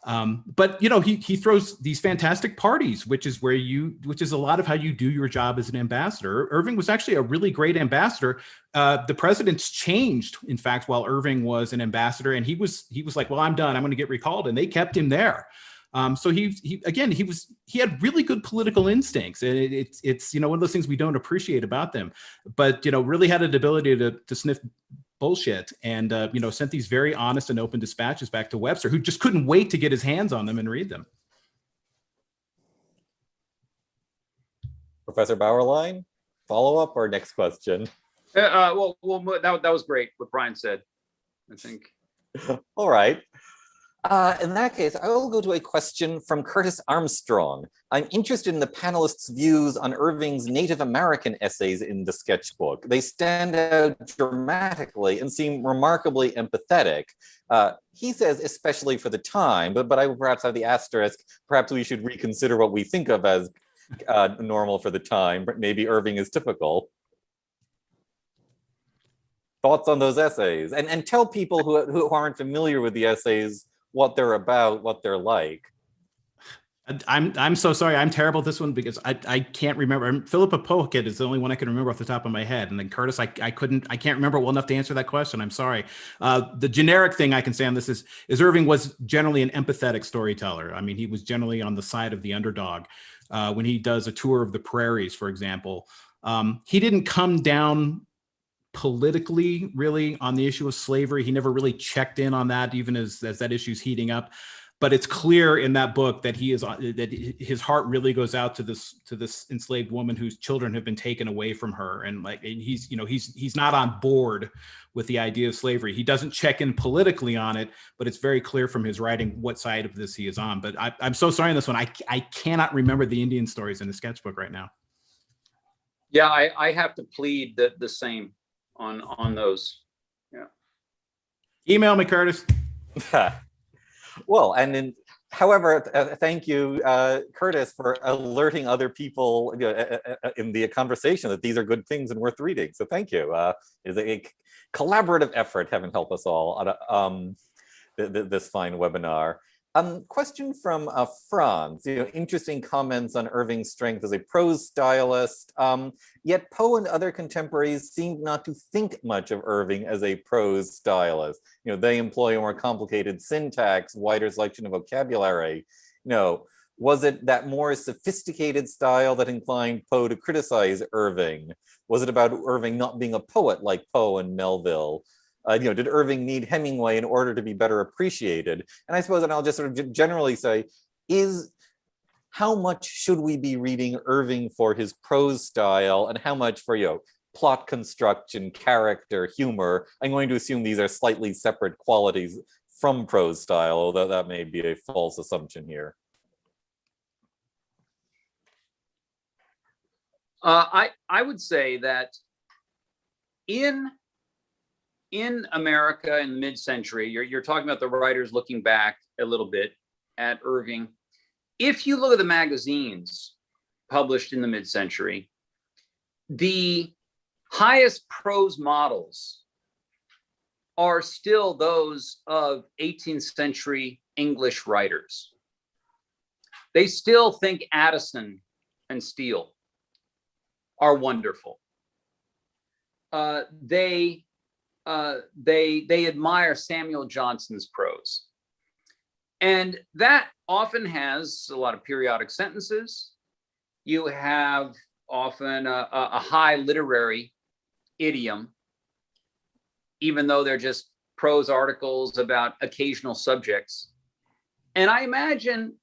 But he throws these fantastic parties, which is a lot of how you do your job as an ambassador. Irving was actually a really great ambassador. The presidents changed, in fact, while Irving was an ambassador, and he was like, well, I'm done. I'm going to get recalled, and they kept him there. So he had really good political instincts, and it's one of those things we don't appreciate about them, but really had an ability to sniff bullshit, and sent these very honest and open dispatches back to Webster, who just couldn't wait to get his hands on them and read them. Professor Bauerlein, follow up or next question? Well, that was great what Brian said, I think. All right. In that case, I will go to a question from Curtis Armstrong. I'm interested in the panelists' views on Irving's Native American essays in the sketchbook. They stand out dramatically and seem remarkably empathetic. He says, especially for the time, but I would perhaps have the asterisk, perhaps we should reconsider what we think of as normal for the time, but maybe Irving is typical. Thoughts on those essays? And tell people who aren't familiar with the essays what they're about, what they're like. I'm so sorry. I'm terrible at this one because I can't remember. Philippa Pocket is the only one I can remember off the top of my head. And then Curtis, I can't remember well enough to answer that question. I'm sorry. The generic thing I can say on this is Irving was generally an empathetic storyteller. I mean, he was generally on the side of the underdog. When he does a tour of the prairies, for example, he didn't come down politically really on the issue of slavery. He never really checked in on that, even as that issue's heating up. but it's clear in that book that that his heart really goes out to this enslaved woman whose children have been taken away from her, and he's not on board with the idea of slavery. He doesn't check in politically on it, but it's very clear from his writing what side of this he is on. But I'm so sorry on this one. I cannot remember the Indian stories in the sketchbook right now. Yeah, I have to plead the same on those. Yeah. Email me, Curtis. Well, and then, however, thank you, Curtis, for alerting other people in the conversation that these are good things and worth reading. So thank you. It's a collaborative effort, heaven help us all, on this fine webinar. Question from Franz. Interesting comments on Irving's strength as a prose stylist. Yet Poe and other contemporaries seemed not to think much of Irving as a prose stylist. They employ a more complicated syntax, wider selection of vocabulary. Was it that more sophisticated style that inclined Poe to criticize Irving? Was it about Irving not being a poet like Poe and Melville? Did Irving need Hemingway in order to be better appreciated? And I suppose, and I'll just sort of generally say, how much should we be reading Irving for his prose style, and how much for, plot construction, character, humor? I'm going to assume these are slightly separate qualities from prose style, although that may be a false assumption here. I would say that in America in the mid-century, you're talking about the writers looking back a little bit at Irving. If you look at the magazines published in the mid-century, the highest prose models are still those of 18th century English writers. They still think Addison and Steele are wonderful. They admire Samuel Johnson's prose. And that often has a lot of periodic sentences. You have often a high literary idiom, even though they're just prose articles about occasional subjects. And I imagine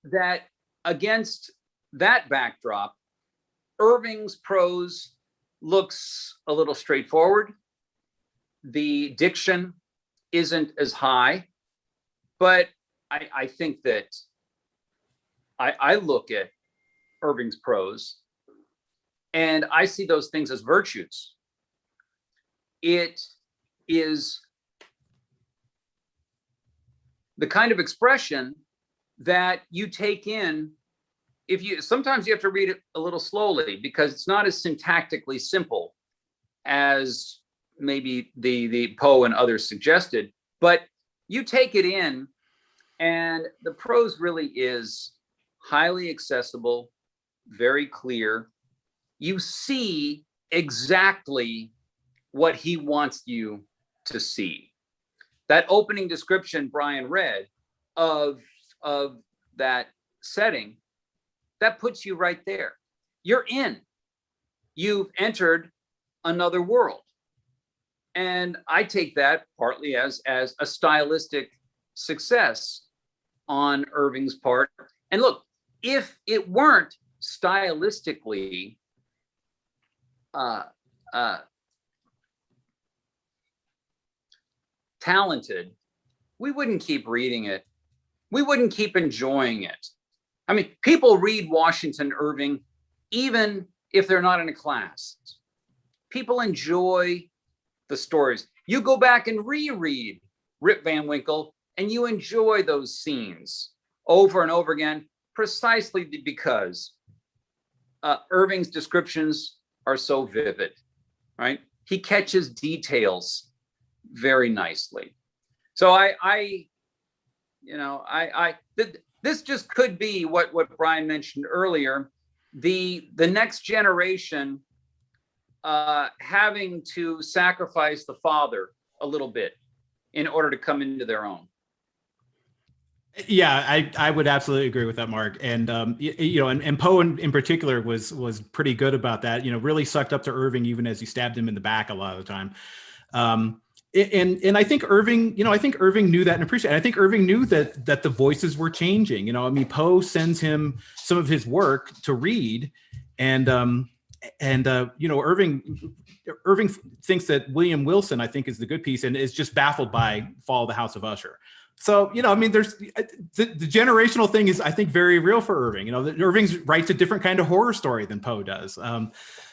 that against that backdrop, Irving's prose looks a little straightforward. The diction isn't as high, but I think that I look at Irving's prose and I see those things as virtues. It is the kind of expression that you take in. Sometimes you have to read it a little slowly because it's not as syntactically simple as maybe the Poe and others suggested, but you take it in and the prose really is highly accessible, very clear. You see exactly what he wants you to see. That opening description Brian read of that setting, that puts you right there. You're in. You've entered another world. And I take that partly as a stylistic success on Irving's part. And look, if it weren't stylistically talented, we wouldn't keep reading it. We wouldn't keep enjoying it. I mean, people read Washington Irving even if they're not in a class. People enjoy the stories. You go back and reread Rip Van Winkle and you enjoy those scenes over and over again, precisely because Irving's descriptions are so vivid, right? He catches details very nicely. So this just could be what Brian mentioned earlier, the next generation having to sacrifice the father a little bit in order to come into their own. Yeah, I would absolutely agree with that, Mark. And and Poe in particular was pretty good about that. Really sucked up to Irving even as he stabbed him in the back a lot of the time. And I think Irving, I think Irving knew that and appreciated it. I think Irving knew that the voices were changing. I mean, Poe sends him some of his work to read, and Irving thinks that William Wilson, I think, is the good piece, and is just baffled by Fall of the House of Usher. So, I mean, there's the generational thing is, I think, very real for Irving. Irving writes a different kind of horror story than Poe does.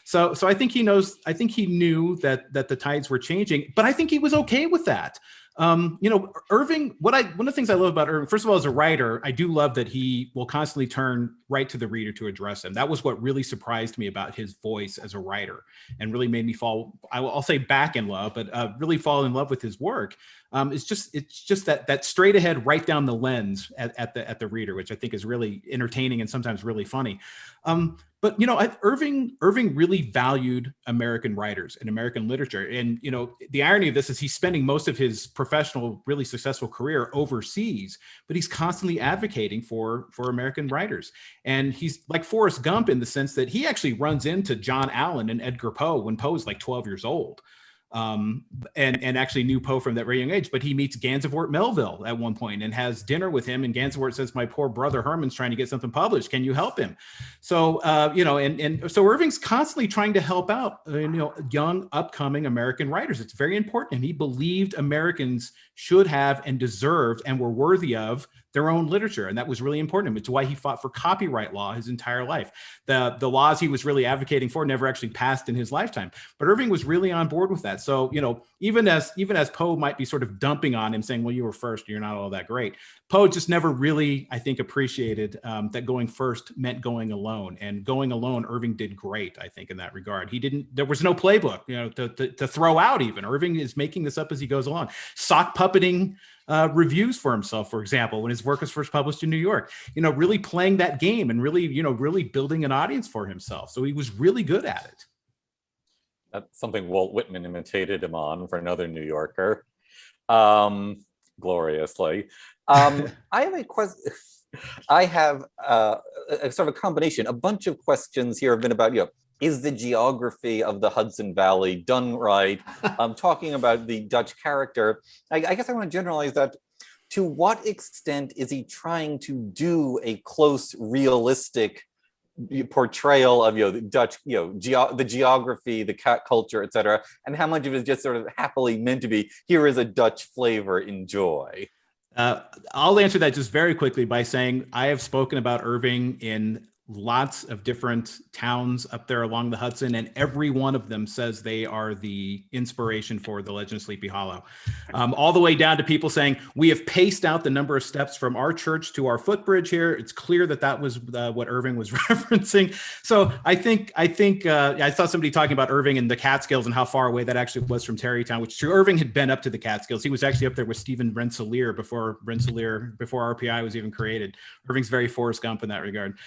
So I think he knows. I think he knew that the tides were changing, but I think he was okay with that. Irving. One of the things I love about Irving, first of all, as a writer, I do love that he will constantly turn right to the reader to address him. That was what really surprised me about his voice as a writer, and really made me fall. I'll say back in love, but really fall in love with his work. It's just that straight ahead, right down the lens at the reader, which I think is really entertaining and sometimes really funny. But Irving really valued American writers and American literature. And the irony of this is he's spending most of his professional, really successful career overseas, but he's constantly advocating for American writers. And he's like Forrest Gump in the sense that he actually runs into John Allen and Edgar Poe when Poe's like 12 years old. And actually knew Poe from that very young age, but he meets Gansevoort Melville at one point and has dinner with him. And Gansevoort says, "My poor brother Herman's trying to get something published. Can you help him?" So, so Irving's constantly trying to help out, young upcoming American writers. It's very important. And he believed Americans should have and deserved and were worthy of their own literature. And that was really important. It's why he fought for copyright law his entire life. The laws he was really advocating for never actually passed in his lifetime. But Irving was really on board with that. So, even as Poe might be sort of dumping on him, saying, "Well, you were first, you're not all that great," Poe just never really, I think, appreciated that going first meant going alone. And going alone, Irving did great, I think, in that regard. There was no playbook, to throw out even. Irving is making this up as he goes along. Sock puppeting reviews for himself, for example, when his work was first published in New York, really playing that game and really building an audience for himself. So he was really good at it. That's something Walt Whitman imitated him on for another New Yorker, gloriously. I have a question. I have a sort of a combination. A bunch of questions here have been about, is the geography of the Hudson Valley done right? I'm talking about the Dutch character. I guess I want to generalize that. To what extent is he trying to do a close, realistic portrayal of the Dutch, the geography, the cat culture, etc., and how much of it is just sort of happily meant to be, here is a Dutch flavor, enjoy? I'll answer that just very quickly by saying I have spoken about Irving in lots of different towns up there along the Hudson, and every one of them says they are the inspiration for The Legend of Sleepy Hollow. All the way down to people saying, "We have paced out the number of steps from our church to our footbridge here." It's clear that was what Irving was referencing. So I think I saw somebody talking about Irving and the Catskills and how far away that actually was from Tarrytown, which is true. Irving had been up to the Catskills. He was actually up there with Stephen Rensselaer before RPI was even created. Irving's very Forrest Gump in that regard.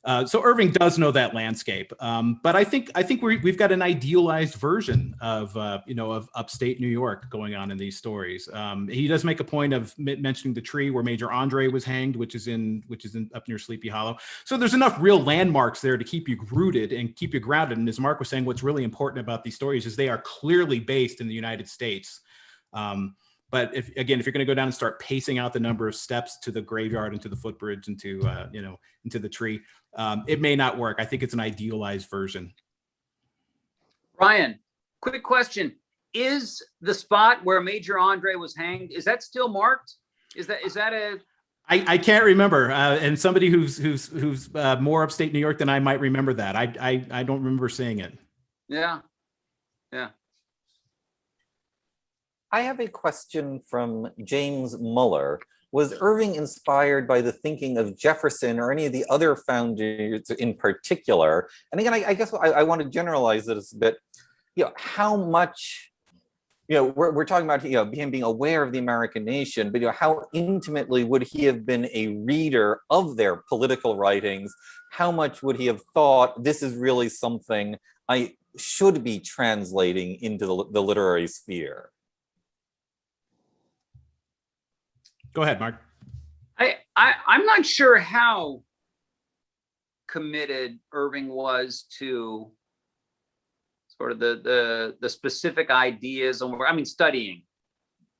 So Irving does know that landscape, but I think we've got an idealized version of upstate New York going on in these stories. He does make a point of mentioning the tree where Major Andre was hanged, which is in up near Sleepy Hollow. So there's enough real landmarks there to keep you rooted and keep you grounded. And as Mark was saying, what's really important about these stories is they are clearly based in the United States. But if you're going to go down and start pacing out the number of steps to the graveyard and to the footbridge and to into the tree, it may not work. I think it's an idealized version. Ryan, quick question: is the spot where Major Andre was hanged, is that still marked? Is that a? I can't remember, and somebody who's more upstate New York than I might remember that. I don't remember seeing it. Yeah. I have a question from James Muller. Was Irving inspired by the thinking of Jefferson or any of the other founders in particular? And again, I guess I want to generalize this a bit. How much, we're talking about him being aware of the American nation, but how intimately would he have been a reader of their political writings? How much would he have thought this is really something I should be translating into the literary sphere? Go ahead, Mark. I'm not sure how committed Irving was to sort of the specific ideas on, I mean, studying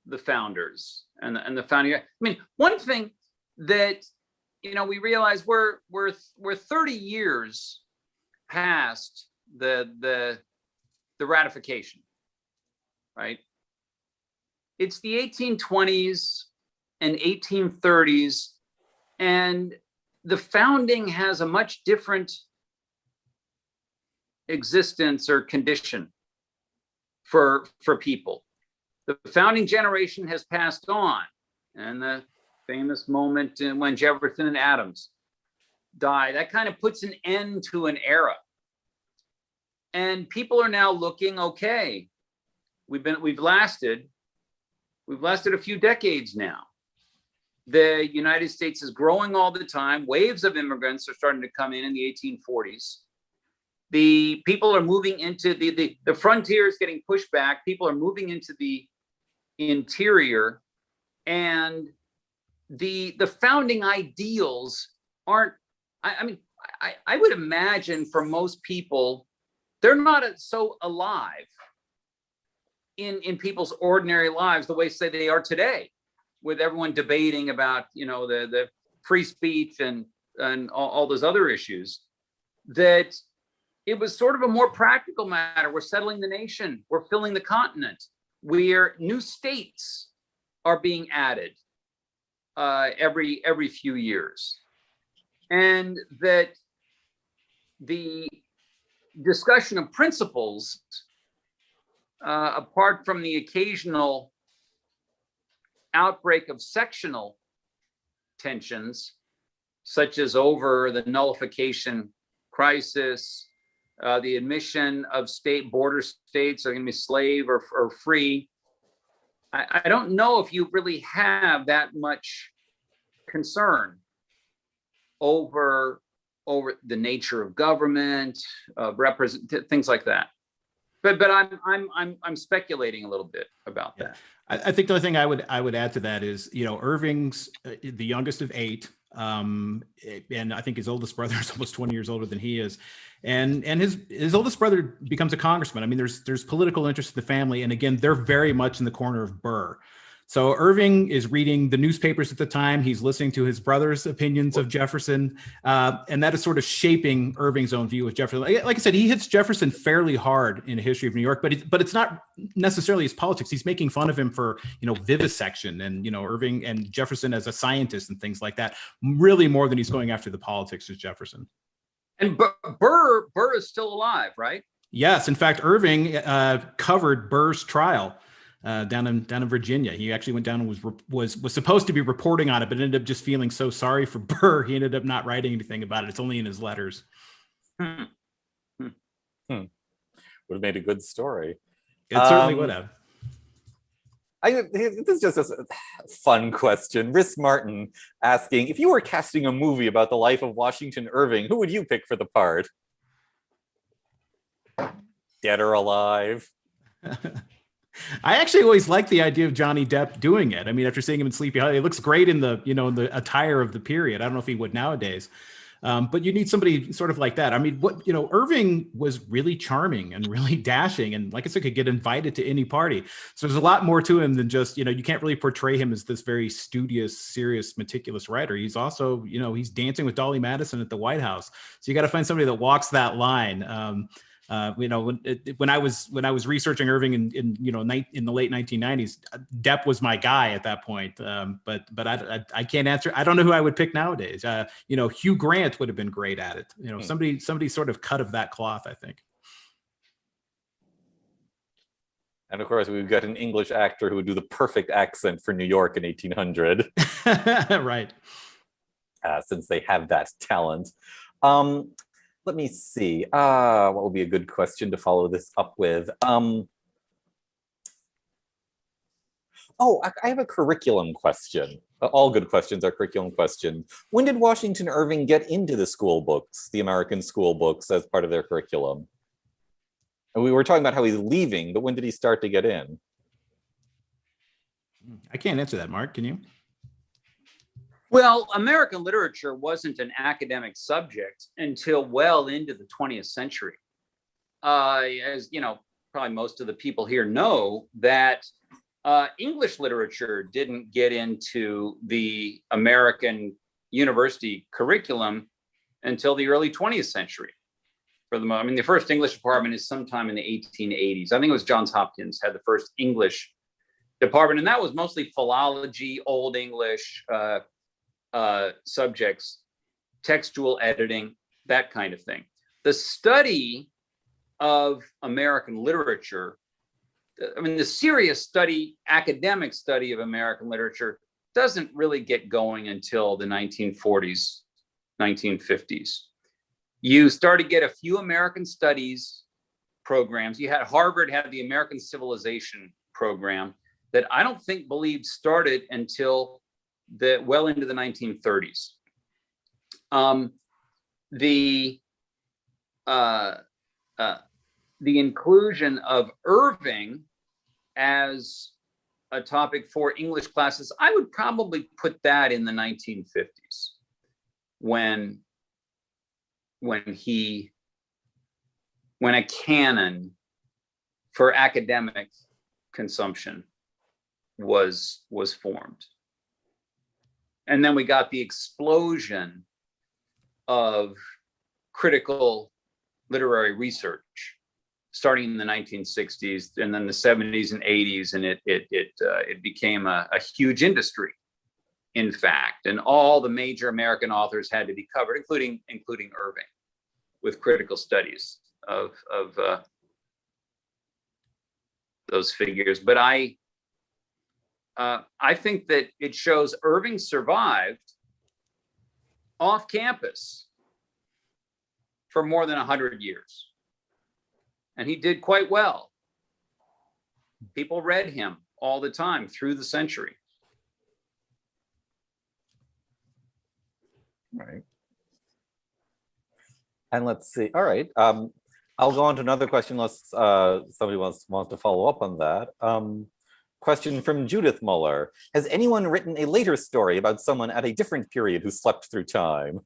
the founders and the founding. I mean, one thing that, you know, we realize we're 30 years past the ratification, right? It's the 1820s and 1830s, and the founding has a much different existence or condition for people. The founding generation has passed on, and the famous moment when Jefferson and Adams die, that kind of puts an end to an era. And people are now looking, okay, we've lasted a few decades now. The United States is growing all the time. Waves of immigrants are starting to come in the 1840s. The people are moving into the frontier is getting pushed back. People are moving into the interior, and the founding ideals aren't, I mean, I would imagine for most people, they're not so alive in people's ordinary lives the way, say, they are today, with everyone debating about, you know, the free speech and all those other issues. That it was sort of a more practical matter. We're settling the nation. We're filling the continent. New states are being added every few years, and that the discussion of principles, apart from the occasional outbreak of sectional tensions, such as over the nullification crisis, the admission of state border states are going to be slave or free. I don't know if you really have that much concern over the nature of government, things like that. But I'm speculating a little bit about that. I think the only thing I would add to that is, you know, Irving's the youngest of 8, and I think his oldest brother is almost 20 years older than he is, and his oldest brother becomes a congressman. I mean, there's political interest in the family, and again, they're very much in the corner of Burr. So Irving is reading the newspapers at the time. He's listening to his brother's opinions of Jefferson, and that is sort of shaping Irving's own view of Jefferson. Like I said, he hits Jefferson fairly hard in the history of New York, but it's not necessarily his politics. He's making fun of him for, you know, vivisection and, you know, Irving and Jefferson as a scientist and things like that, really more than he's going after the politics of Jefferson. And Burr is still alive, right? Yes. In fact, Irving covered Burr's trial down in Virginia. He actually went down and was supposed to be reporting on it, but ended up just feeling so sorry for Burr, he ended up not writing anything about it. It's only in his letters. Would have made a good story. It certainly would have. This is just a fun question. Riss Martin asking, if you were casting a movie about the life of Washington Irving, who would you pick for the part? Dead or alive? I actually always liked the idea of Johnny Depp doing it. I mean, after seeing him in Sleepy Hollow, it looks great in the, you know, the attire of the period. I don't know if he would nowadays, but you need somebody sort of like that. I mean, Irving was really charming and really dashing, and like I said, could get invited to any party. So there's a lot more to him than just, you know, you can't really portray him as this very studious, serious, meticulous writer. He's also, you know, he's dancing with Dolly Madison at the White House. So you got to find somebody that walks that line. You know, when I was researching Irving in you know, in the late 1990s, Depp was my guy at that point. But I can't answer. I don't know who I would pick nowadays. You know, Hugh Grant would have been great at it. You know, somebody sort of cut of that cloth, I think. And of course, we've got an English actor who would do the perfect accent for New York in 1800. Right. Since they have that talent. Let me see. What would be a good question to follow this up with? I have a curriculum question. All good questions are curriculum questions. When did Washington Irving get into the school books, the American school books, as part of their curriculum? And we were talking about how he's leaving, but when did he start to get in? I can't answer that, Mark. Can you? Well, American literature wasn't an academic subject until well into the 20th century. as you know, probably most of the people here know that English literature didn't get into the American university curriculum until the early 20th century. For the moment, I mean, the first English department is sometime in the 1880s. I think it was Johns Hopkins had the first English department, and that was mostly philology, Old English subjects, textual editing, that kind of thing. The study of American literature, I mean, the serious study, academic study of American literature doesn't really get going until the 1940s, 1950s. You start to get a few American studies programs. You had Harvard had the American Civilization program that I don't think believed started until well into the 1930s. The inclusion of Irving as a topic for English classes, I would probably put that in the 1950s when a canon for academic consumption was formed. And then we got the explosion of critical literary research starting in the 1960s and then the 70s and 80s, and it became a huge industry, in fact, and all the major American authors had to be covered, including Irving, with critical studies of those figures. But I think that it shows Irving survived off campus for more than 100 years. And he did quite well. People read him all the time through the century. Right. And let's see. All right. I'll go on to another question unless somebody wants to follow up on that. Question from Judith Muller. Has anyone written a later story about someone at a different period who slept through time?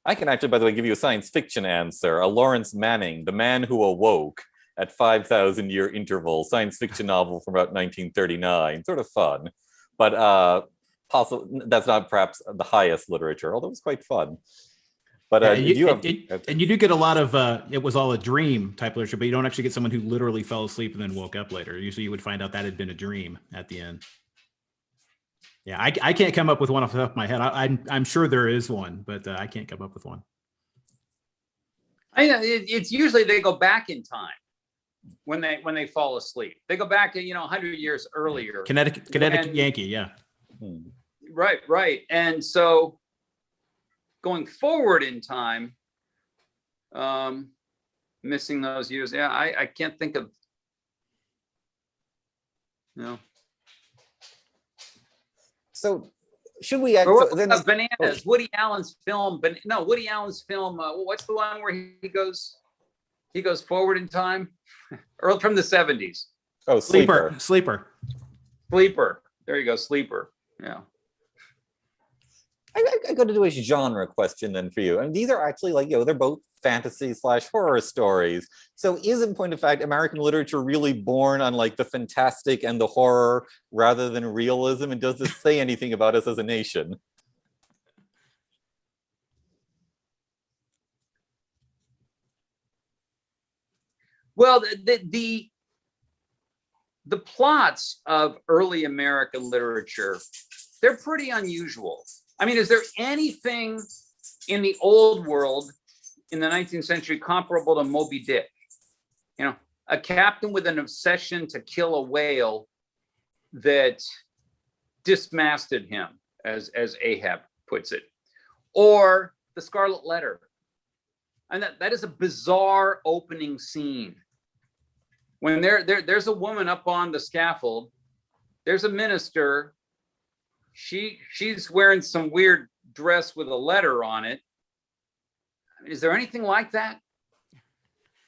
I can actually, by the way, give you a science fiction answer. A Lawrence Manning, The Man Who Awoke, at 5,000-year interval, science fiction novel from about 1939. Sort of fun, but that's not perhaps the highest literature, although it's quite fun. But you do get a lot of it was all a dream type literature, but you don't actually get someone who literally fell asleep and then woke up later. Usually you would find out that had been a dream at the end. Yeah, I can't come up with one off the top of my head. I'm sure there is one, but I can't come up with one. It's usually they go back in time when they fall asleep. They go back 100 years earlier. Connecticut Yankee, yeah. Right. And so going forward in time, missing those years. Yeah, I can't think of. So should we? Bananas. Woody Allen's film, but no, Woody Allen's film. What's the one where he goes forward in time? Early from the 70s. Oh, Sleeper. There you go, Sleeper. Yeah. I got to do a genre question then for you. And these are actually they're both fantasy/horror stories. So is, in point of fact, American literature really born on the fantastic and the horror rather than realism? And does this say anything about us as a nation? Well, the plots of early American literature, they're pretty unusual. I mean, is there anything in the old world in the 19th century comparable to Moby Dick? A captain with an obsession to kill a whale that dismasted him, as Ahab puts it, or the Scarlet Letter. And that is a bizarre opening scene. When there's a woman up on the scaffold, there's a minister. She's wearing some weird dress with a letter on it. Is there anything like that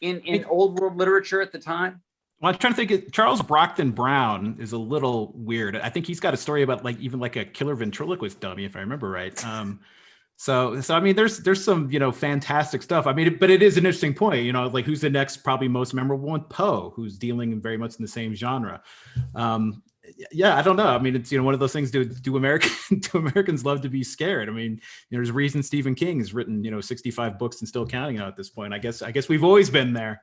in old world literature at the time? Well, I'm trying to think. Charles Brockden Brown is a little weird. I think he's got a story about even a killer ventriloquist dummy, if I remember right. So I mean, there's some, fantastic stuff. I mean, but it is an interesting point, like who's the next probably most memorable one? Poe, who's dealing very much in the same genre. Yeah, I don't know. I mean, it's, one of those things. Do Americans love to be scared? I mean, there's a reason Stephen King has written, 65 books and still counting out at this point. I guess we've always been there.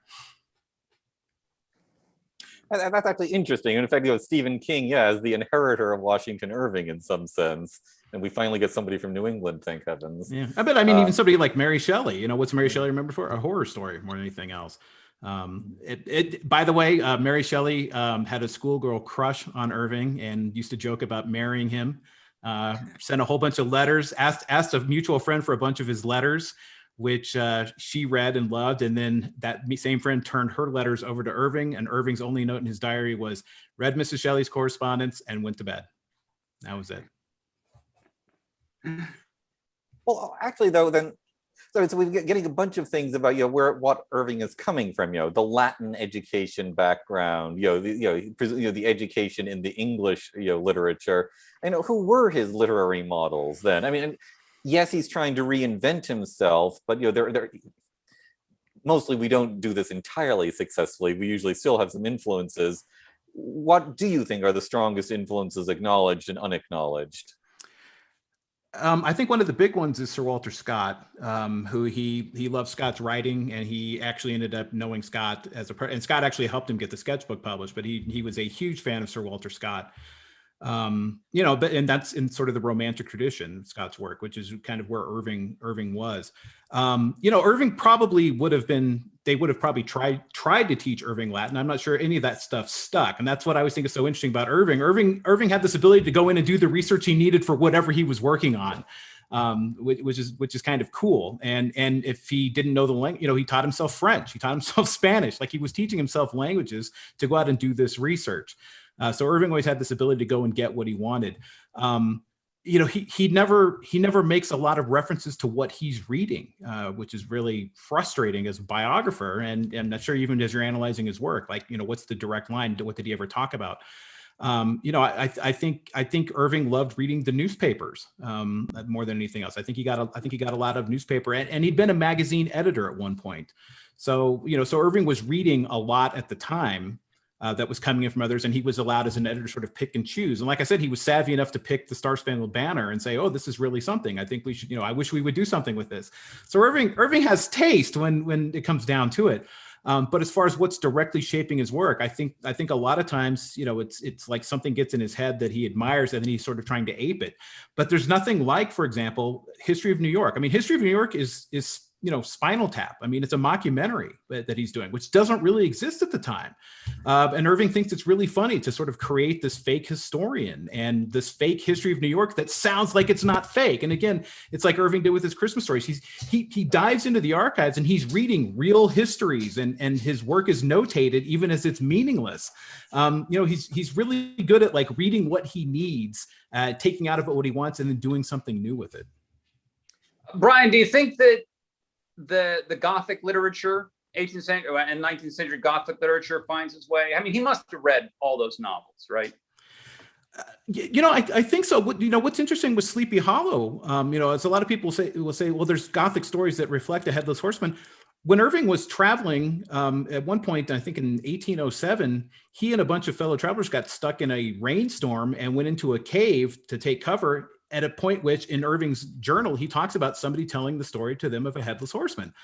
That's actually interesting. And in fact, Stephen King, is the inheritor of Washington Irving in some sense. And we finally get somebody from New England, thank heavens. Yeah, I mean, even somebody like Mary Shelley. What's Mary Shelley remembered for? A horror story more than anything else. By the way, Mary Shelley had a schoolgirl crush on Irving and used to joke about marrying him. Sent a whole bunch of letters, asked a mutual friend for a bunch of his letters, which she read and loved. And then that same friend turned her letters over to Irving, and Irving's only note in his diary was, read Mrs. Shelley's correspondence and went to bed. That was it. Well, actually, though, then, so we're getting a bunch of things about what Irving is coming from, the Latin education background, the education in the English literature. Who were his literary models then? I mean, yes, he's trying to reinvent himself, but mostly we don't do this entirely successfully. We usually still have some influences. What do you think are the strongest influences, acknowledged and unacknowledged? I think one of the big ones is Sir Walter Scott, who he loved Scott's writing, and he actually ended up knowing Scott and Scott actually helped him get the sketchbook published, but he was a huge fan of Sir Walter Scott. And that's in sort of the romantic tradition of Scott's work, which is kind of where Irving was. Irving probably they would have probably tried to teach Irving Latin. I'm not sure any of that stuff stuck. And that's what I always think is so interesting about Irving. Irving had this ability to go in and do the research he needed for whatever he was working on. Which is kind of cool. And if he didn't know the language, he taught himself French, he taught himself Spanish, like he was teaching himself languages to go out and do this research. So Irving always had this ability to go and get what he wanted. He never makes a lot of references to what he's reading, which is really frustrating as a biographer. And I'm not sure even as you're analyzing his work, like, what's the direct line? What did he ever talk about? I think Irving loved reading the newspapers more than anything else. I think he got a lot of newspaper, and he'd been a magazine editor at one point. So Irving was reading a lot at the time that was coming in from others, and he was allowed as an editor to sort of pick and choose. And like I said, he was savvy enough to pick the Star Spangled Banner and say, oh, this is really something. I think we should, I wish we would do something with this. So Irving has taste when it comes down to it. But as far as what's directly shaping his work, I think a lot of times, it's like something gets in his head that he admires, and then he's sort of trying to ape it. But there's nothing like, for example, History of New York. I mean, History of New York is Spinal Tap. I mean, it's a mockumentary that he's doing, which doesn't really exist at the time. And Irving thinks it's really funny to sort of create this fake historian and this fake history of New York that sounds like it's not fake. And again, it's like Irving did with his Christmas stories. He dives into the archives and he's reading real histories, and his work is notated even as it's meaningless. He's really good at like reading what he needs, taking out of it what he wants, and then doing something new with it. Brian, do you think that the Gothic literature, 18th century and 19th century Gothic literature finds its way? I mean, he must have read all those novels, right? I think so. What's interesting with Sleepy Hollow, as a lot of people will say, well, there's Gothic stories that reflect a headless horseman. When Irving was traveling, at one point, I think in 1807, he and a bunch of fellow travelers got stuck in a rainstorm and went into a cave to take cover, at a point which in Irving's journal, he talks about somebody telling the story to them of a headless horseman.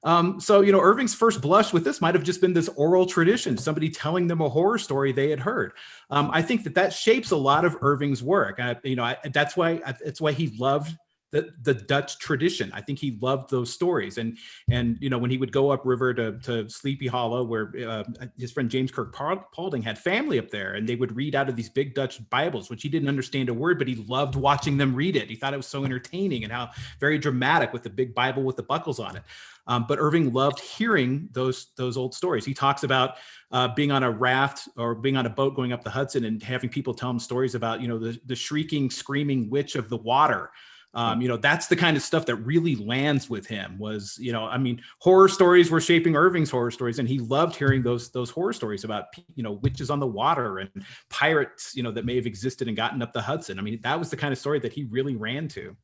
Irving's first blush with this might have just been this oral tradition, somebody telling them a horror story they had heard. I think that shapes a lot of Irving's work. That's why he loved the Dutch tradition. I think he loved those stories. And when he would go upriver to Sleepy Hollow, where his friend James Kirk Paulding had family up there, and they would read out of these big Dutch Bibles, which he didn't understand a word, but he loved watching them read it. He thought it was so entertaining and how very dramatic with the big Bible with the buckles on it. But Irving loved hearing those old stories. He talks about being on a raft or being on a boat going up the Hudson and having people tell him stories about, the shrieking, screaming witch of the water. That's the kind of stuff that really lands with him. Was, horror stories were shaping Irving's horror stories, and he loved hearing those horror stories about, witches on the water and pirates, that may have existed and gotten up the Hudson. I mean, that was the kind of story that he really ran to.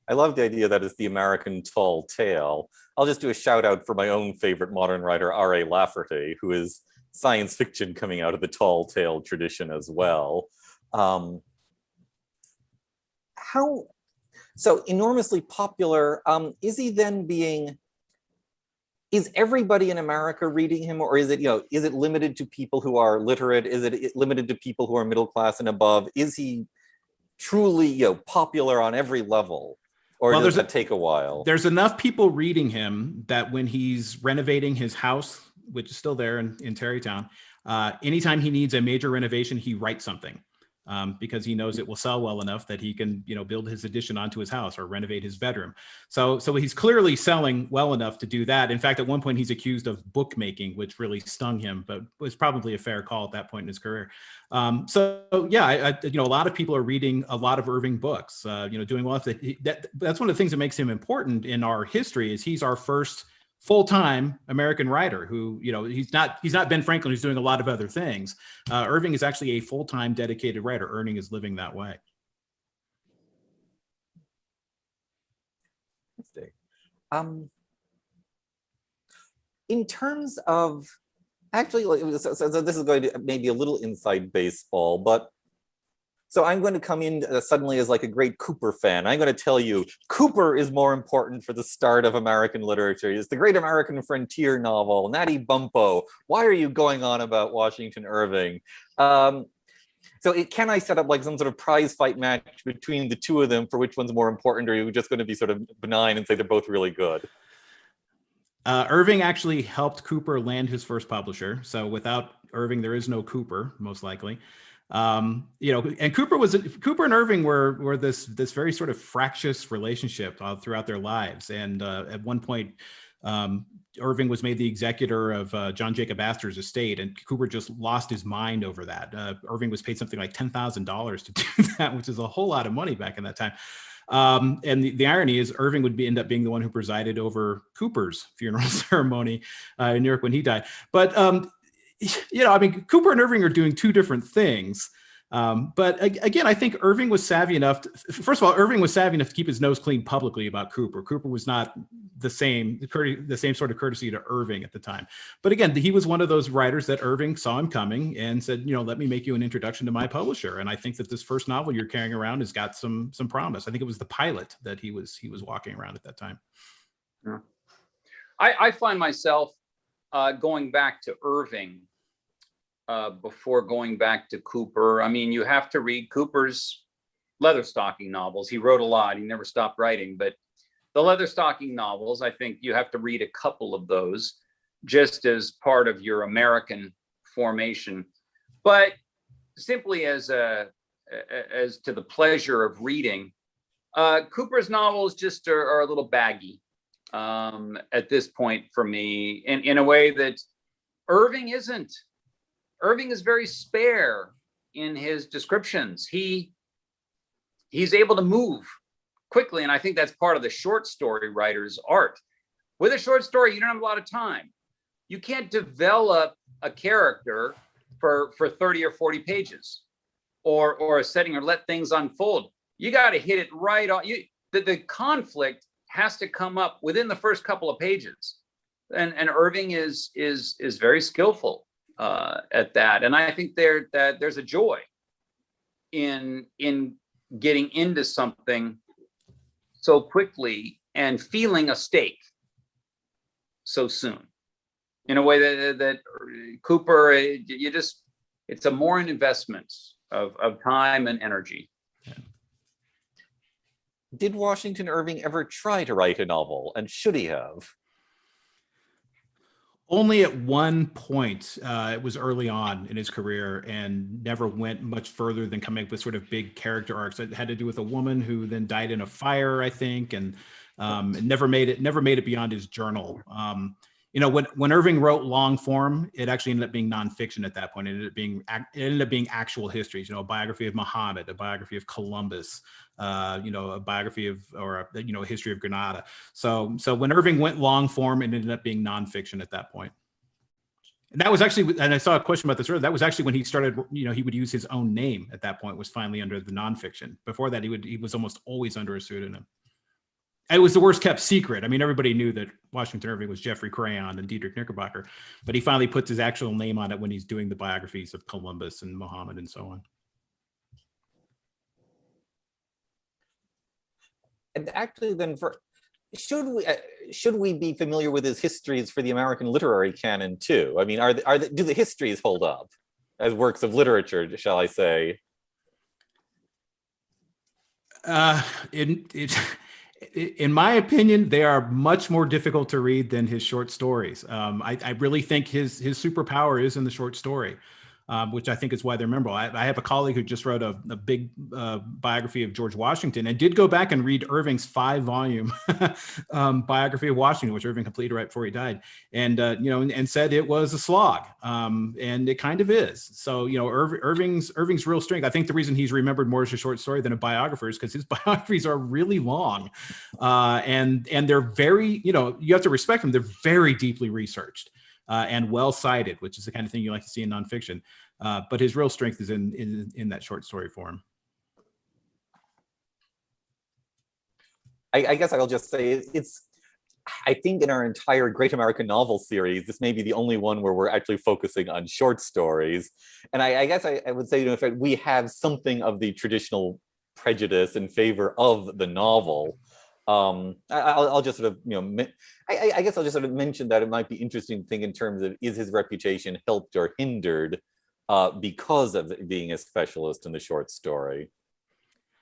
I love the idea that it's the American tall tale. I'll just do a shout out for my own favorite modern writer, R.A. Lafferty, who is science fiction coming out of the tall tale tradition as well. How so enormously popular? Is everybody in America reading him, or is it, is it limited to people who are literate? Is it limited to people who are middle class and above? Is he truly, popular on every level, or does that take a while? There's enough people reading him that when he's renovating his house, which is still there in Tarrytown, anytime he needs a major renovation, he writes something. Because he knows it will sell well enough that he can, build his addition onto his house or renovate his bedroom. So he's clearly selling well enough to do that. In fact, at one point he's accused of bookmaking, which really stung him, but was probably a fair call at that point in his career. A lot of people are reading a lot of Irving books, doing well. That's one of the things that makes him important in our history is he's our first full-time American writer who, he's not Ben Franklin, who's doing a lot of other things. Irving is actually a full-time dedicated writer, earning his living that way. In terms of, actually, so this is going to maybe a little inside baseball, but so I'm going to come in suddenly as like a great Cooper fan. I'm going to tell you, Cooper is more important for the start of American literature. It's the great American frontier novel, Natty Bumppo. Why are you going on about Washington Irving? Can I set up like some sort of prize fight match between the two of them for which one's more important, or are you just going to be sort of benign and say they're both really good? Irving actually helped Cooper land his first publisher. So without Irving, there is no Cooper, most likely. And Cooper and Irving were this very sort of fractious relationship throughout their lives. And at one point, Irving was made the executor of John Jacob Astor's estate, and Cooper just lost his mind over that. Irving was paid something like $10,000 to do that, which is a whole lot of money back in that time. And the irony is Irving would end up being the one who presided over Cooper's funeral ceremony in New York when he died. But Cooper and Irving are doing two different things. But again, I think Irving was savvy enough. First of all, Irving was savvy enough to keep his nose clean publicly about Cooper. Cooper was not the same sort of courtesy to Irving at the time. But again, he was one of those writers that Irving saw him coming and said, let me make you an introduction to my publisher. And I think that this first novel you're carrying around has got some promise. I think it was The Pilot that he was walking around at that time. Yeah. I find myself going back to Irving before going back to Cooper. I mean, you have to read Cooper's Leatherstocking novels. He wrote a lot. He never stopped writing, but the Leatherstocking novels, I think you have to read a couple of those just as part of your American formation. But simply as to the pleasure of reading, Cooper's novels just are a little baggy at this point for me, in a way that Irving isn't. Irving is very spare in his descriptions. He's able to move quickly, and I think that's part of the short story writer's art. With a short story, you don't have a lot of time. You can't develop a character for 30 or 40 pages or a setting or let things unfold. You got to hit it right on. The conflict has to come up within the first couple of pages, and Irving is very skillful at that. And I think there's a joy in getting into something so quickly and feeling a stake so soon, in a way that Cooper, it's a more an investment of time and energy. Did Washington Irving ever try to write a novel, and should he have? Only at one point. It was early on in his career, and never went much further than coming up with sort of big character arcs. It had to do with a woman who then died in a fire, I think, and it never made it beyond his journal. When Irving wrote long form, it actually ended up being nonfiction at that point. It ended up being actual histories. A biography of Muhammad, a biography of Columbus, a biography of, or a history of Granada. So when Irving went long form, it ended up being nonfiction at that point. And that was actually, and I saw a question about this earlier, that was actually when he started, he would use his own name at that point, was finally under the nonfiction. Before that, he was almost always under a pseudonym. It was the worst kept secret. I mean, everybody knew that Washington Irving was Jeffrey Crayon and Dietrich Knickerbocker, but he finally puts his actual name on it when he's doing the biographies of Columbus and Muhammad and so on. And actually, then, should we be familiar with his histories for the American literary canon too? I mean, do the histories hold up as works of literature, shall I say? In my opinion, they are much more difficult to read than his short stories. I really think his superpower is in the short story, which I think is why they're memorable. I have a colleague who just wrote a big biography of George Washington and did go back and read Irving's 5-volume biography of Washington, which Irving completed right before he died, and and said it was a slog, and it kind of is. So Irving's real strength. I think the reason he's remembered more as a short story than a biographer is because his biographies are really long, and they're very you have to respect them. They're very deeply researched. And well cited, which is the kind of thing you like to see in nonfiction. But his real strength is in that short story form. I guess I'll just say I think in our entire Great American Novel series, this may be the only one where we're actually focusing on short stories. And I guess I would say, in fact, we have something of the traditional prejudice in favor of the novel. I'll just sort of, I guess I'll just sort of mention that it might be interesting to think in terms of, is his reputation helped or hindered because of being a specialist in the short story?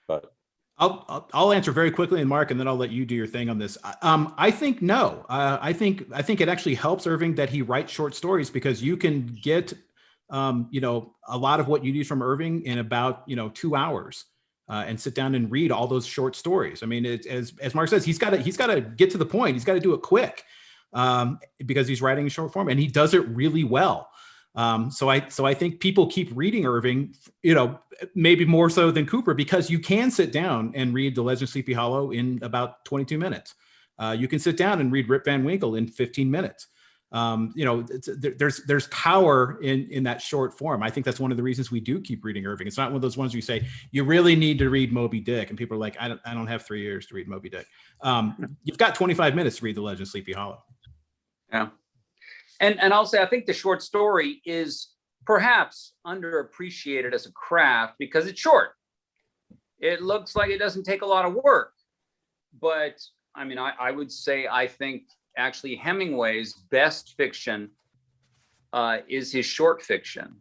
But I'll answer very quickly, and Mark, and then I'll let you do your thing on this. I think no. I think it actually helps Irving that he writes short stories, because you can get a lot of what you need from Irving in about 2 hours. And sit down and read all those short stories. I mean, as Mark says, he's got to get to the point. He's got to do it quick, because he's writing in short form, and he does it really well. So I think people keep reading Irving, maybe more so than Cooper, because you can sit down and read The Legend of Sleepy Hollow in about 22 minutes. You can sit down and read Rip Van Winkle in 15 minutes. There's power in that short form. I think that's one of the reasons we do keep reading Irving. It's not one of those ones where you say you really need to read Moby Dick, and people are like, I don't have 3 years to read Moby Dick. You've got 25 minutes to read The Legend of Sleepy Hollow. Yeah, and I'll say I think the short story is perhaps underappreciated as a craft because it's short. It looks like it doesn't take a lot of work, but I mean, I would say I think actually Hemingway's best fiction is his short fiction,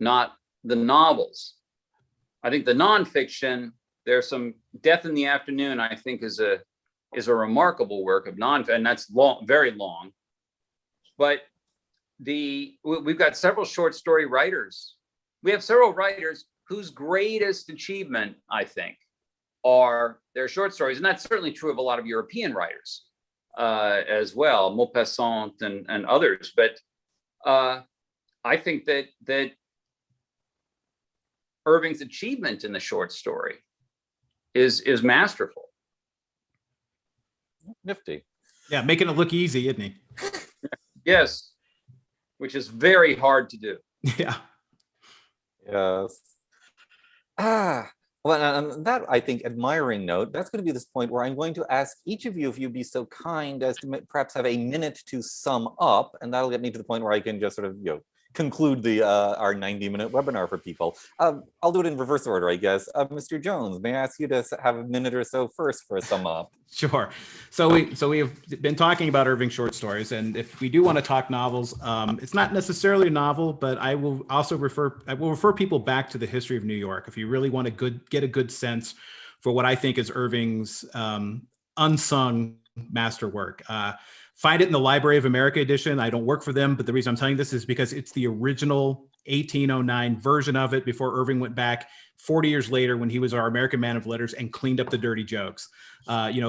not the novels. I think the nonfiction, there's some Death in the Afternoon, I think is a remarkable work of nonfiction, and that's long, very long. But we've got several short story writers. We have several writers whose greatest achievement, I think, are their short stories. And that's certainly true of a lot of European writers. As well, Maupassant and others, but I think that Irving's achievement in the short story is masterful. Nifty. Yeah, making it look easy, isn't he? Yes, which is very hard to do. Yeah. Yes. Well, on that, I think, admiring note, that's going to be this point where I'm going to ask each of you if you'd be so kind as to perhaps have a minute to sum up, and that'll get me to the point where I can just sort of, conclude our 90-minute webinar for people. I'll do it in reverse order, I guess. Mr. Jones, may I ask you to have a minute or so first for a sum up? Sure. So we have been talking about Irving short stories, and if we do want to talk novels, it's not necessarily a novel, but I will refer people back to the history of New York if you really want to get a good sense for what I think is Irving's unsung masterwork. Find it in the Library of America edition. I don't work for them, but the reason I'm telling you this is because it's the original 1809 version of it before Irving went back 40 years later when he was our American man of letters and cleaned up the dirty jokes,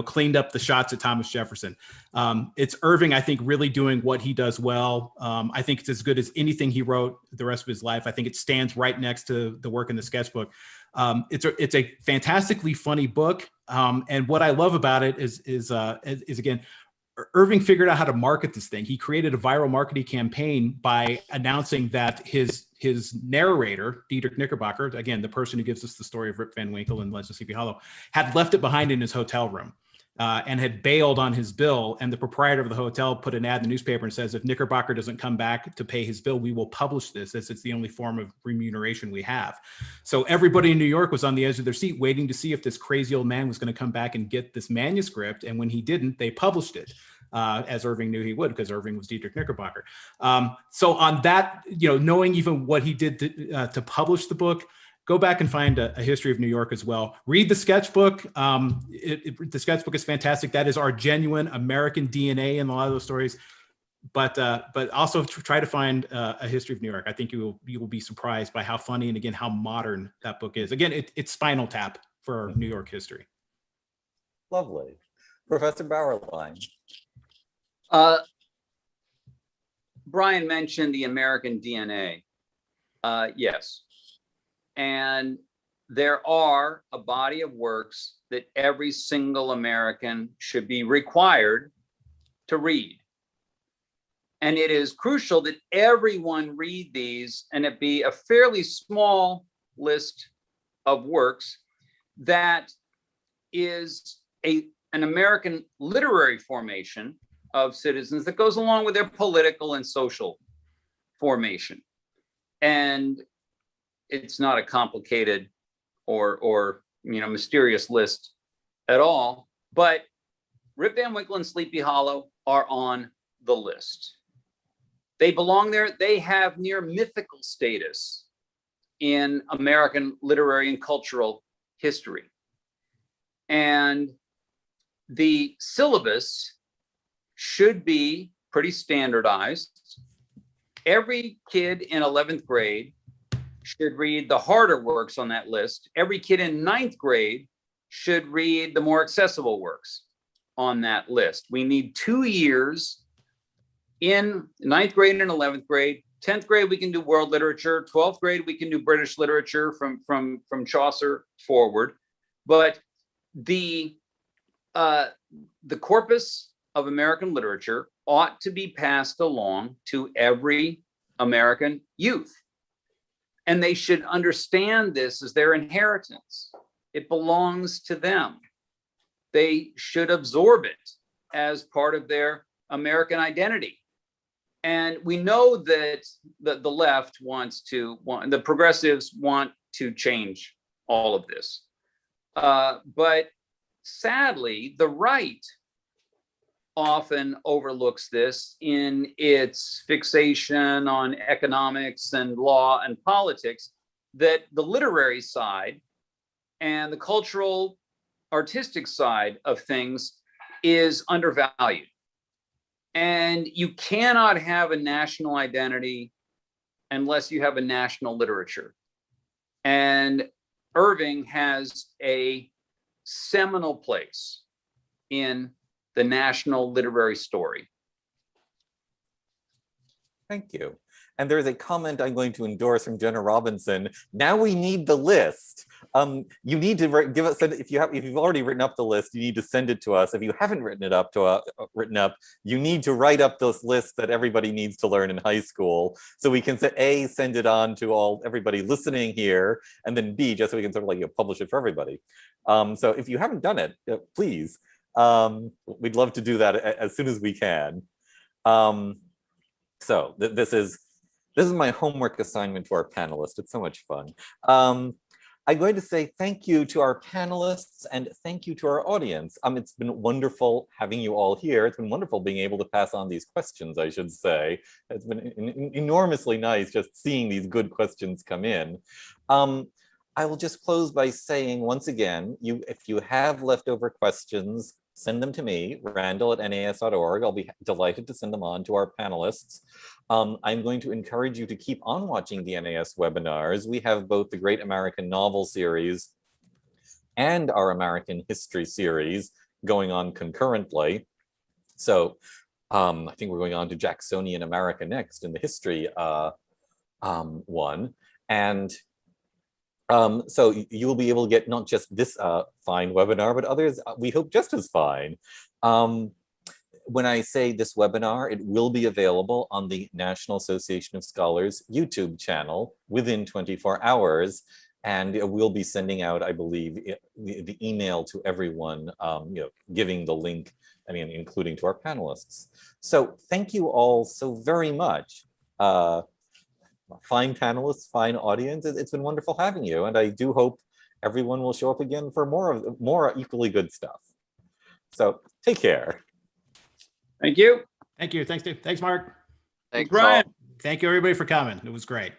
cleaned up the shots at Thomas Jefferson. It's Irving, I think, really doing what he does well. I think it's as good as anything he wrote the rest of his life. I think it stands right next to the work in the sketchbook. It's a fantastically funny book. And what I love about it is again, Irving figured out how to market this thing. He created a viral marketing campaign by announcing that his narrator, Dietrich Knickerbocker, again, the person who gives us the story of Rip Van Winkle and Legend of Sleepy Hollow, had left it behind in his hotel room. and had bailed on his bill. And the proprietor of the hotel put an ad in the newspaper and says, if Knickerbocker doesn't come back to pay his bill, we will publish this, as it's the only form of remuneration we have. So everybody in New York was on the edge of their seat waiting to see if this crazy old man was going to come back and get this manuscript. And when he didn't, they published it. As Irving knew he would, because Irving was Dietrich Knickerbocker. So on that, knowing even what he did to publish the book, go back and find a history of New York as well. Read the sketchbook. The sketchbook is fantastic. That is our genuine American DNA in a lot of those stories. But also try to find a history of New York. I think you will be surprised by how funny and again how modern that book is. Again, it's Spinal Tap for New York history. Lovely, Professor Bauerlein. Brian mentioned the American DNA. Yes. And there are a body of works that every single American should be required to read. And it is crucial that everyone read these, and it be a fairly small list of works that is an American literary formation of citizens that goes along with their political and social formation. And it's not a complicated or mysterious list at all, but Rip Van Winkle and Sleepy Hollow are on the list. They belong there. They have near mythical status in American literary and cultural history. And the syllabus should be pretty standardized. Every kid in 11th grade should read the harder works on that list. Every kid in 9th grade should read the more accessible works on that list. We need 2 years in 9th grade and 11th grade. 10th grade, we can do world literature. 12th grade, we can do British literature from Chaucer forward. But the corpus of American literature ought to be passed along to every American youth. And they should understand this as their inheritance. It belongs to them. They should absorb it as part of their American identity. And we know that the left the progressives want to change all of this. But sadly, the right often overlooks this in its fixation on economics and law and politics, that the literary side and the cultural artistic side of things is undervalued. And you cannot have a national identity unless you have a national literature. And Irving has a seminal place in the national literary story. Thank you. And there's a comment I'm going to endorse from Jenna Robinson. Now we need the list. You need to give us, if you've already written up the list, you need to send it to us. If you haven't written it up you need to write up those lists that everybody needs to learn in high school, so we can A, send it on to everybody listening here, and then B, just so we can sort of publish it for everybody. So if you haven't done it, please. We'd love to do that as soon as we can. So this is my homework assignment to our panelists. It's so much fun. I'm going to say thank you to our panelists and thank you to our audience. It's been wonderful having you all here. It's been wonderful being able to pass on these questions, I should say. It's been enormously nice just seeing these good questions come in. I will just close by saying once again, if you have leftover questions, send them to me, randall@nas.org. I'll be delighted to send them on to our panelists. I'm going to encourage you to keep on watching the NAS webinars. We have both the Great American Novel series and our American History series going on concurrently. So I think we're going on to Jacksonian America next in the history one. And so you will be able to get not just this fine webinar, but others we hope just as fine. When I say this webinar, it will be available on the National Association of Scholars YouTube channel within 24 hours. And we'll be sending out, I believe, the email to everyone, giving the link, including to our panelists. So thank you all so very much. Fine panelists, fine audience. It's been wonderful having you. And I do hope everyone will show up again for more equally good stuff. So take care. Thank you. Thank you. Thanks, Dave. Thanks, Mark. Thanks, Brian. all. Thank you, everybody, for coming. It was great.